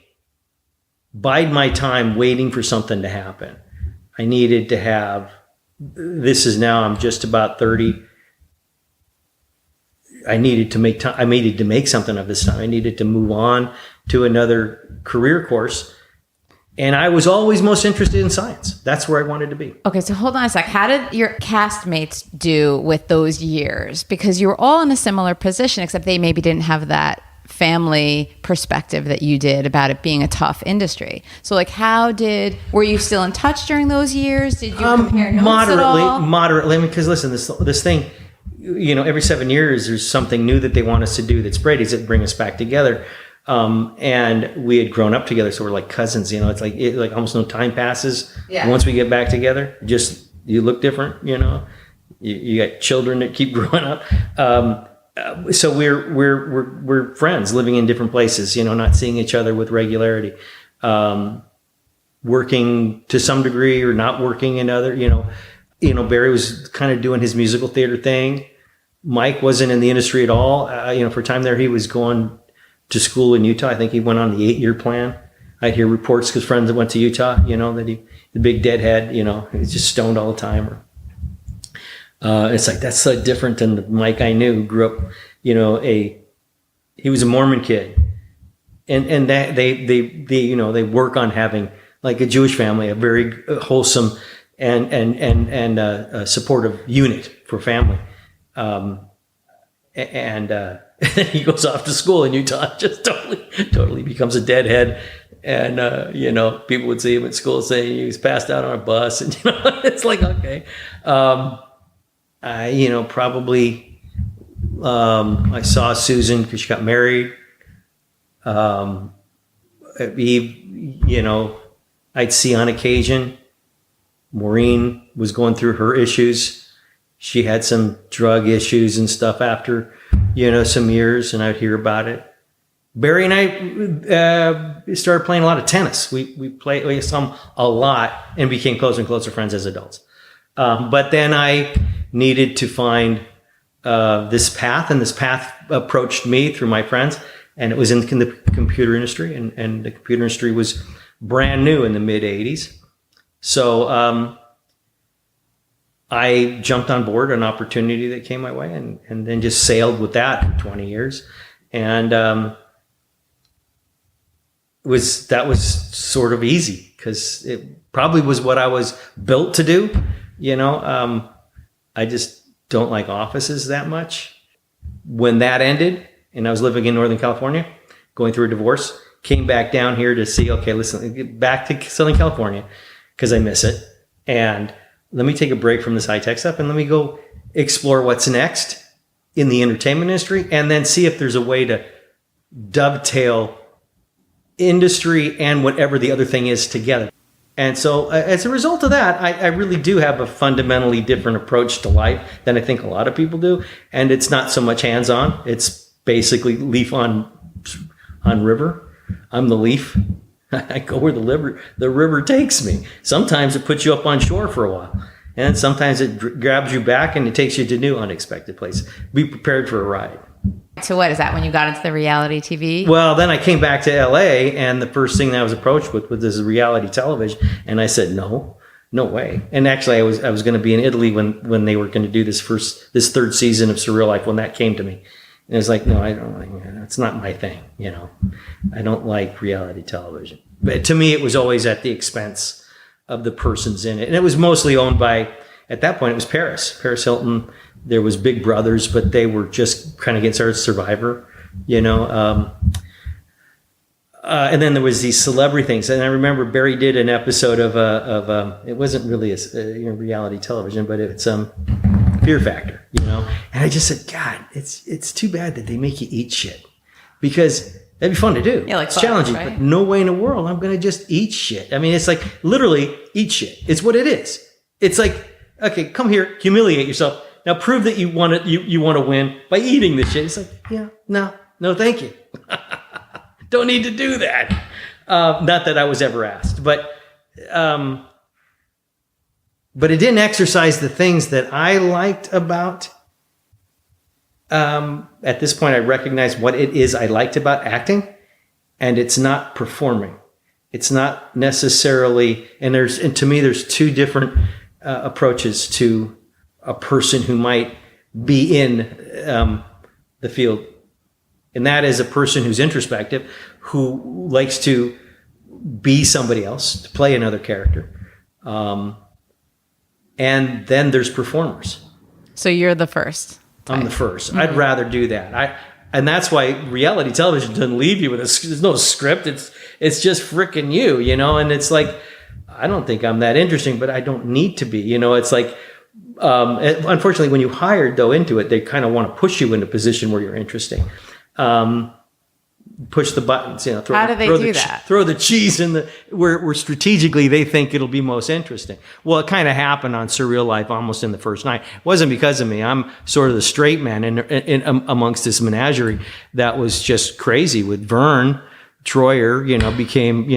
bide my time waiting for something to happen. I needed to have, I'm just about 30. I needed to make time. I needed to make something of this time. I needed to move on to another career course. And I was always most interested in science. That's where I wanted to be. Okay, so hold on a sec. How did your castmates do with those years? Because you were all in a similar position, except they maybe didn't have that family perspective that you did about it being a tough industry. So were you still in touch during those years? Did you compare notes at all? Moderately. Because listen, this thing, every 7 years, there's something new that they want us to do that's Brady's that bring us back together. And we had grown up together, so we're like cousins. It's like almost no time passes. Yeah. Once we get back together, just you look different. You got children that keep growing up. So we're friends living in different places. Not seeing each other with regularity. Working to some degree or not working in other. Barry was kind of doing his musical theater thing. Mike wasn't in the industry at all. For a time there, he was going to school in Utah. I think he went on the 8-year plan. I'd hear reports because friends that went to Utah, that the big deadhead, he was just stoned all the time. It's like, that's so different than the Mike I knew who grew up, he was a Mormon kid. And that they work on having like a Jewish family, a very wholesome and supportive unit for family. And then he goes off to school in Utah, just totally becomes a deadhead. And, people would see him at school saying he was passed out on a bus. And, it's like, okay. Probably, I saw Susan because she got married. I'd see on occasion. Maureen was going through her issues. She had some drug issues and stuff after, some years, and I'd hear about it. Barry and I started playing a lot of tennis. We played some a lot and became closer and closer friends as adults. But then I needed to find this path, and this path approached me through my friends, and it was in the computer industry, and the computer industry was brand new in the mid 80s. So I jumped on board an opportunity that came my way, and then just sailed with that for 20 years. And that was sort of easy because it probably was what I was built to do. I just don't like offices that much. When that ended, and I was living in Northern California, going through a divorce, came back down here to see, okay, listen, get back to Southern California because I miss it. And let me take a break from this high-tech stuff and let me go explore what's next in the entertainment industry, and then see if there's a way to dovetail industry and whatever the other thing is together. And so as a result of that, I really do have a fundamentally different approach to life than I think a lot of people do. And it's not so much hands-on. It's basically leaf on river. I'm the leaf. I go where the river takes me. Sometimes it puts you up on shore for a while. And sometimes it grabs you back and it takes you to new unexpected places. Be prepared for a ride. So what is that when you got into the reality TV? Well, then I came back to LA, and the first thing that I was approached with was this reality television, and I said no way. And actually, I was going to be in Italy when they were going to do this third season of Surreal Life when that came to me, and it's like, no, I don't like it's not my thing. I don't like reality television. But to me, it was always at the expense of the persons in it, and it was mostly owned by, at that point, it was Paris Hilton. There was Big Brothers, but they were just kind of getting started. Survivor, and then there was these celebrity things. And I remember Barry did an episode of it wasn't really a reality television, but it's Fear Factor, And I just said, God, it's too bad that they make you eat shit, because that'd be fun to do. Yeah, like it's challenging, right? But no way in the world I'm going to just eat shit. I mean, it's like literally eat shit. It's what it is. It's like, okay, come here, humiliate yourself. Now prove that you want to win by eating this shit. It's like, yeah, no, thank you. Don't need to do that. Not that I was ever asked, but it didn't exercise the things that I liked about. At this point, I recognize what it is I liked about acting, and it's not performing. It's not necessarily, and to me, there's two different approaches to a person who might be in the field. And that is a person who's introspective, who likes to be somebody else, to play another character. And then there's performers. So you're the first. I'm the first. Mm-hmm. I'd rather do that. And that's why reality television doesn't leave you with there's no script. It's just frickin' you, and it's like, I don't think I'm that interesting, but I don't need to be, it's like, unfortunately, when you hired though into it, they kind of want to push you into a position where you're interesting. Push the buttons, How do they do that? Throw the cheese in where strategically they think it'll be most interesting. Well, it kind of happened on Surreal Life almost in the first night. It wasn't because of me. I'm sort of the straight man in amongst this menagerie that was just crazy with Vern Troyer, became,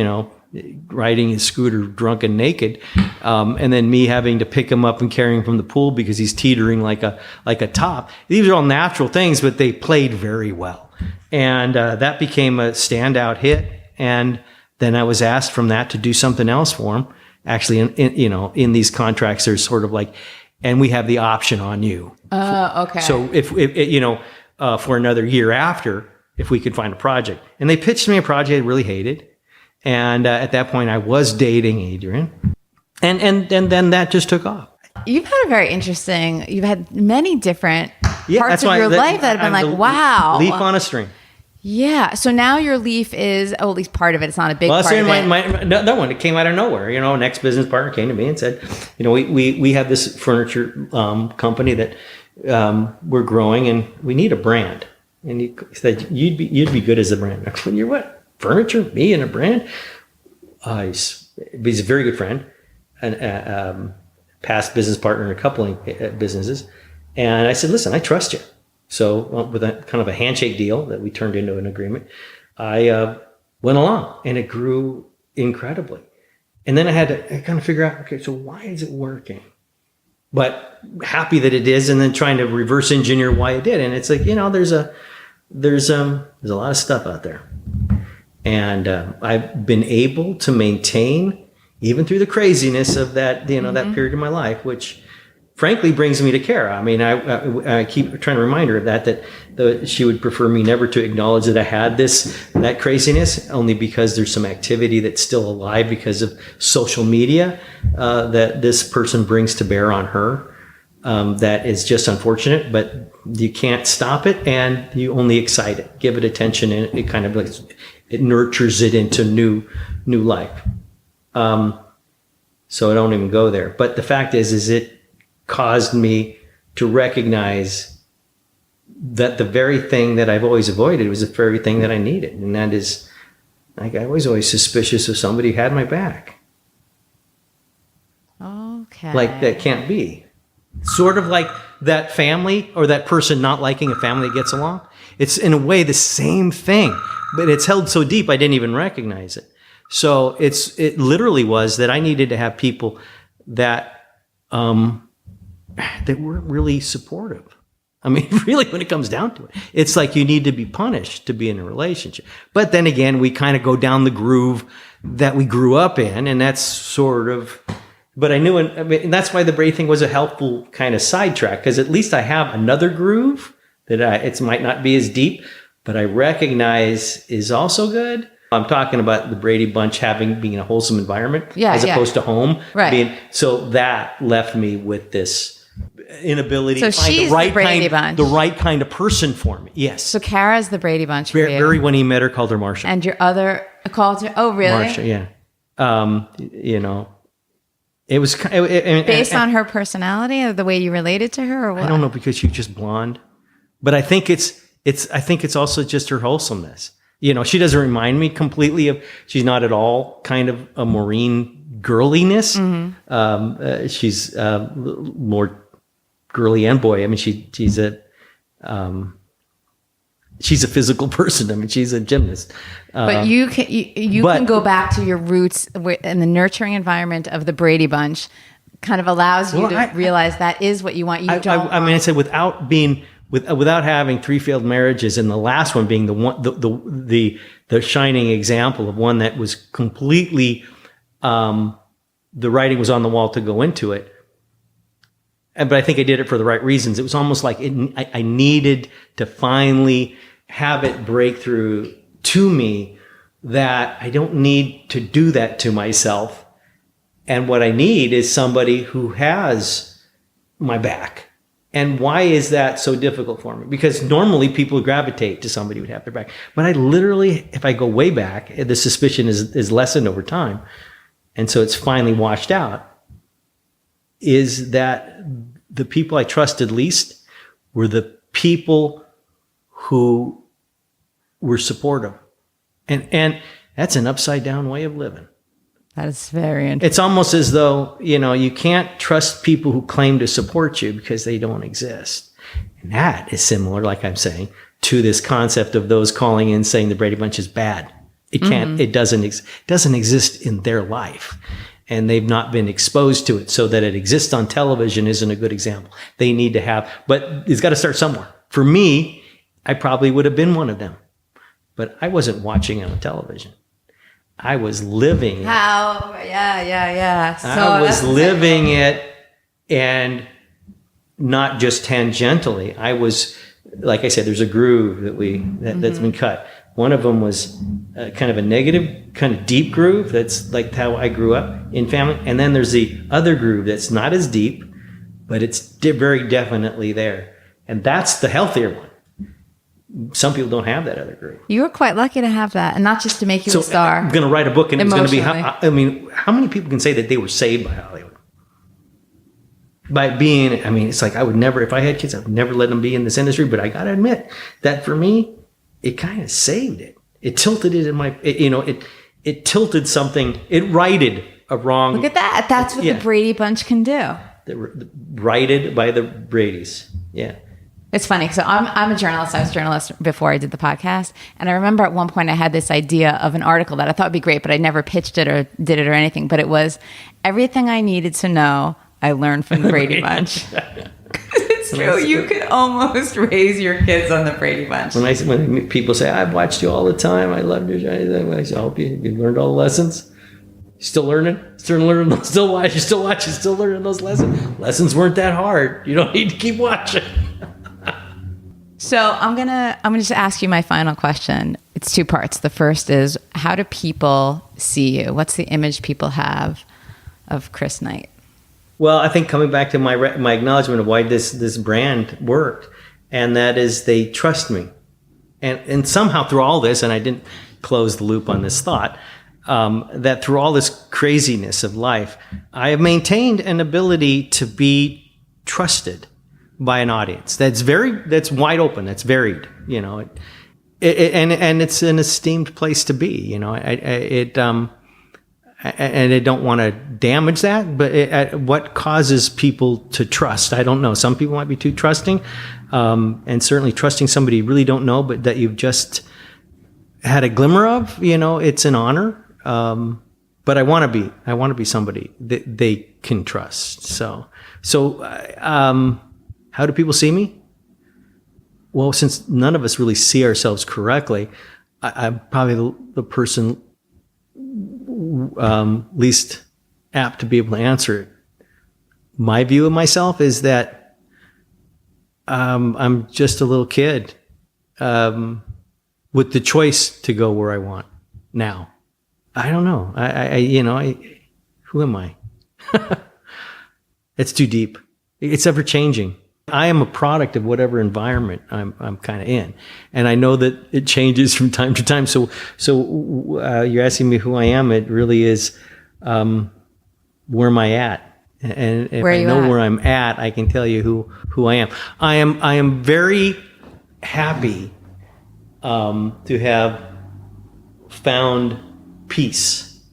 riding his scooter drunk and naked, and then me having to pick him up and carry him from the pool because he's teetering like a top. These are all natural things, but they played very well, and that became a standout hit. And then I was asked from that to do something else for him. Actually, in these contracts, there's sort of like, and we have the option on you. Okay. So if for another year after, if we could find a project, and they pitched me a project I really hated. And at that point, I was dating Adrian, and then that just took off. You've had many different parts of your life that have been like, wow. Leaf on a string. Yeah. So now your leaf is, at least part of it. It's not a big part of it. That one, it came out of nowhere. An ex-business partner came to me and said, we have this furniture company that we're growing, and we need a brand. And he said, you'd be good as a brand. I said, you're what? Furniture, me and a brand. He's a very good friend, and past business partner in a couple of businesses. And I said, listen, I trust you. So with a kind of a handshake deal that we turned into an agreement, I went along, and it grew incredibly. And then I had to kind of figure out, okay, so why is it working? But happy that it is, and then trying to reverse engineer why it did. And it's like, there's a lot of stuff out there. And I've been able to maintain, even through the craziness of that, that period of my life, which frankly brings me to Cara. I mean, I keep trying to remind her of that she would prefer me never to acknowledge that I had that craziness, only because there's some activity that's still alive because of social media that this person brings to bear on her. That is just unfortunate, but you can't stop it, and you only excite it, give it attention, and it kind of like, it nurtures it into new life. So I don't even go there. But the fact is it caused me to recognize that the very thing that I've always avoided was the very thing that I needed. And that is, like, I was always suspicious of somebody who had my back. Okay. Like, that can't be. Sort of like that family, or that person not liking a family that gets along. It's in a way the same thing, but it's held so deep I didn't even recognize it. So it literally was that I needed to have people that weren't really supportive. I mean, really, when it comes down to it, it's like you need to be punished to be in a relationship. But then again, we kind of go down the groove that we grew up in, and that's sort of, but I knew, and that's why the Brady thing was a helpful kind of sidetrack, because at least I have another groove that it might not be as deep, but I recognize is also good. I'm talking about the Brady Bunch being a wholesome environment as opposed to home. Right. So that left me with this inability to find she's the Brady Bunch. the right kind of person for me. Yes. So Cara's the Brady Bunch for you. Barry, when he met her, called her Marcia. And your other called her, oh, really? Marcia, yeah. It was based on her personality or the way you related to her, or what? I don't know, because she's just blonde. But I think it's also just her wholesomeness. She doesn't remind me completely of, she's not at all kind of a Maureen girliness. Mm-hmm. She's more girly and boy. I mean, she's a physical person. I mean, she's a gymnast. But you can go back to your roots in the nurturing environment of the Brady Bunch. Kind of allows you to realize that is what you want. I said without having 3 failed marriages, and the last one being the shining example of one that was completely, the writing was on the wall to go into it. But I think I did it for the right reasons. It was almost like I needed to finally have it break through to me that I don't need to do that to myself. And what I need is somebody who has my back. And why is that so difficult for me? Because normally people gravitate to somebody who would have their back. But I literally, if I go way back, the suspicion is lessened over time. And so it's finally washed out. Is that the people I trusted least were the people who were supportive. And that's an upside down way of living. That is very interesting. It's almost as though, you can't trust people who claim to support you because they don't exist. And that is similar, like I'm saying, to this concept of those calling in saying the Brady Bunch is bad. It can't, it doesn't exist in their life. And they've not been exposed to it, so that it exists on television isn't a good example. They need to have, but it's got to start somewhere. For me, I probably would have been one of them, but I wasn't watching it on television. I was living it. Yeah. So I was living it, and not just tangentially. I was, like I said, there's a groove that's been cut. One of them was kind of a negative, kind of deep groove. That's like how I grew up in family. And then there's the other groove that's not as deep, but it's very definitely there. And that's the healthier one. Some people don't have that other groove. You were quite lucky to have that, and not just to make you a star. I'm going to write a book, and it's going to be, how many people can say that they were saved by Hollywood? By being, it's like I would never, if I had kids, I would never let them be in this industry. But I got to admit that for me, it kind of saved it. It tilted it in my, it tilted something. It righted a wrong. Look at that. That's what the Brady Bunch can do. Righted by the Bradys. Yeah. It's funny. So I'm a journalist. I was a journalist before I did the podcast. And I remember at one point I had this idea of an article that I thought would be great, but I never pitched it or did it or anything. But it was everything I needed to know I learned from the Brady Bunch. It's true. You could almost raise your kids on the Brady Bunch. When people say, I've watched you all the time, I loved your show, I say, I hope you learned all the lessons. Still learning? Still learning? Still watching? Still learning those lessons? Lessons weren't that hard. You don't need to keep watching. So I'm gonna just ask you my final question. It's 2 parts. The first is, how do people see you? What's the image people have of Chris Knight? Well, I think coming back to my acknowledgement of why this brand worked, and that is they trust me, and somehow through all this, and I didn't close the loop on this thought, that through all this craziness of life, I have maintained an ability to be trusted by an audience that's wide open, that's varied, and it's an esteemed place to be, and I don't want to damage that, but what causes people to trust? I don't know. Some people might be too trusting, and certainly trusting somebody you really don't know, but that you've just had a glimmer of, it's an honor. But I want to be somebody that they can trust. So how do people see me? well, since none of us really see ourselves correctly, I'm probably the person least apt to be able to answer it. My view of myself is that I'm just a little kid with the choice to go where I want now. I don't know. Who am I? It's too deep. It's ever changing. I am a product of whatever environment I'm kind of in, and I know that it changes from time to time. So you're asking me who I am. It really is, where am I at? And if I know where I'm at, I can tell you who I am. I am very happy to have found peace,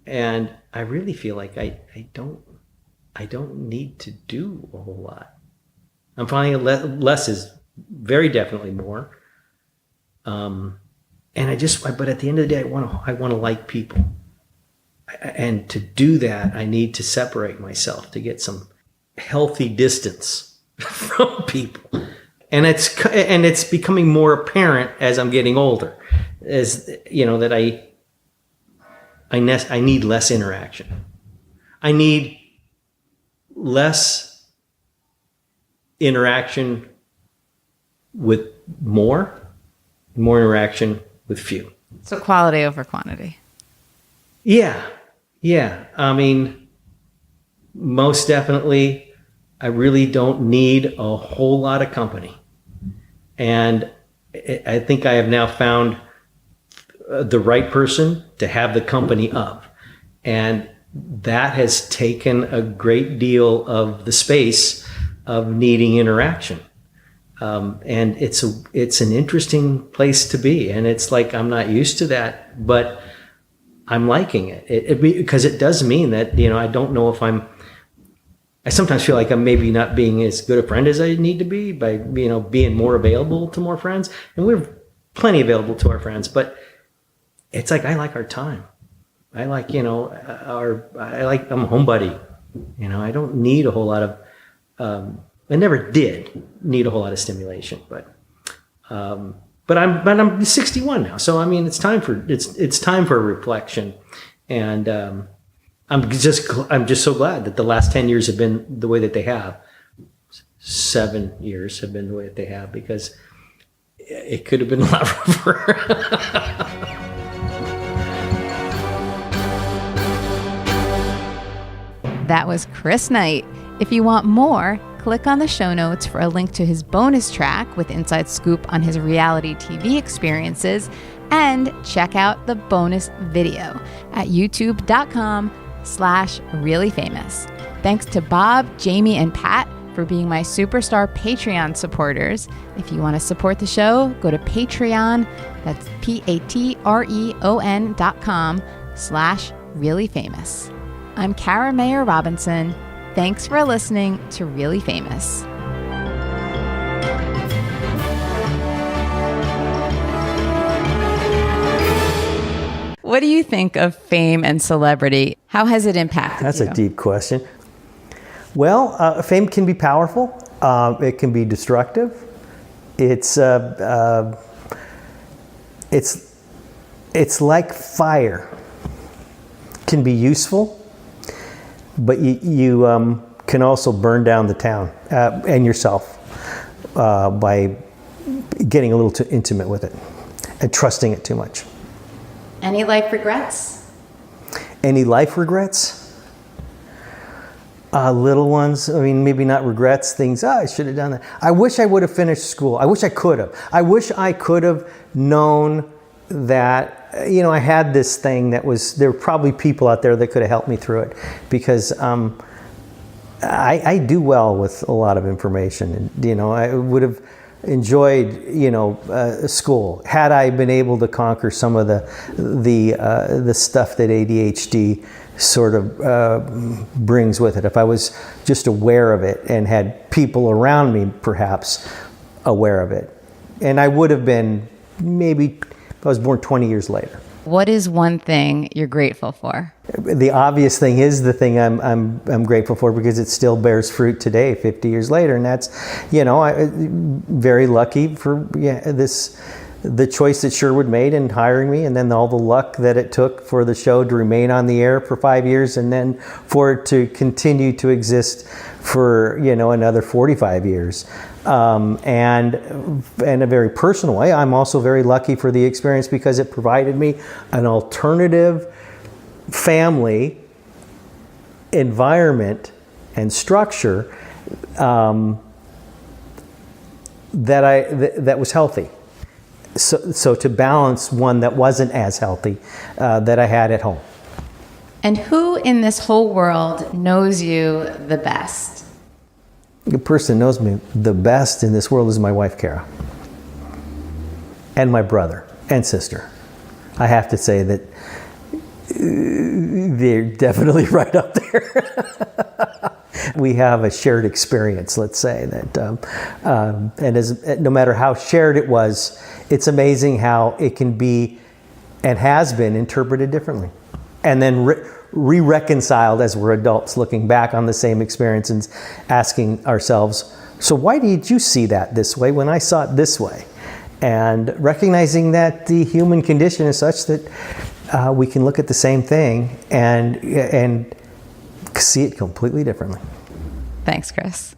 and I really feel like I don't need to do a whole lot. I'm finding less is very definitely more. And but at the end of the day, I want to like people. And to do that, I need to separate myself to get some healthy distance from people. And it's becoming more apparent as I'm getting older, as that I need less interaction. I need less interaction with more interaction with few. So quality over quantity. Yeah. I mean, most definitely, I really don't need a whole lot of company. And I think I have now found the right person to have the company of. And that has taken a great deal of the space of needing interaction. And it's an interesting place to be. And it's like, I'm not used to that, but I'm liking it. Because it does mean that, I don't know if I sometimes feel like I'm maybe not being as good a friend as I need to be by, being more available to more friends. And we're plenty available to our friends, but it's like, I like our time. I like, I'm a home buddy. I don't need a whole lot of, I never did need a whole lot of stimulation, but I'm 61 now, so I mean it's time for a reflection, and I'm just so glad that the last 10 years have been the way that they have. 7 years have been the way that they have, because it could have been a lot rougher. That was Chris Knight. If you want more, click on the show notes for a link to his bonus track with inside scoop on his reality TV experiences, and check out the bonus video at youtube.com/reallyfamous. Thanks to Bob, Jamie, and Pat for being my superstar Patreon supporters. If you want to support the show, go to Patreon. That's patreon.com/reallyfamous. I'm Cara Mayer Robinson. Thanks for listening to Really Famous. What do you think of fame and celebrity? How has it impacted That's you? a deep question. Well, fame can be powerful. It can be destructive. It's like fire. It can be useful, but you can also burn down the town and yourself by getting a little too intimate with it and trusting it too much. Any life regrets? Any life regrets? Little ones. I mean, maybe not regrets, things, I should have done that. I wish I would have finished school. I wish I could have. I wish I could have known that, I had this thing there were probably people out there that could have helped me through it, because I do well with a lot of information. And, I would have enjoyed, school had I been able to conquer some of the stuff that ADHD sort of brings with it. If I was just aware of it and had people around me perhaps aware of it. And I would have been, maybe if I was born 20 years later. What is one thing you're grateful for? The obvious thing is the thing I'm grateful for, because it still bears fruit today, 50 years later, and that's, I'm very lucky for the choice that Sherwood made in hiring me, and then all the luck that it took for the show to remain on the air for 5 years, and then for it to continue to exist for another 45 years. And in a very personal way, I'm also very lucky for the experience, because it provided me an alternative family environment and structure that was healthy. So to balance one that wasn't as healthy that I had at home. And who in this whole world knows you the best? The person that knows me the best in this world is my wife, Cara, and my brother and sister. I have to say that they're definitely right up there. We have a shared experience, let's say, that, no matter how shared it was, it's amazing how it can be and has been interpreted differently. And then re-reconciled as we're adults, looking back on the same experience and asking ourselves, so why did you see that this way when I saw it this way? And recognizing that the human condition is such that we can look at the same thing and see it completely differently. Thanks, Chris.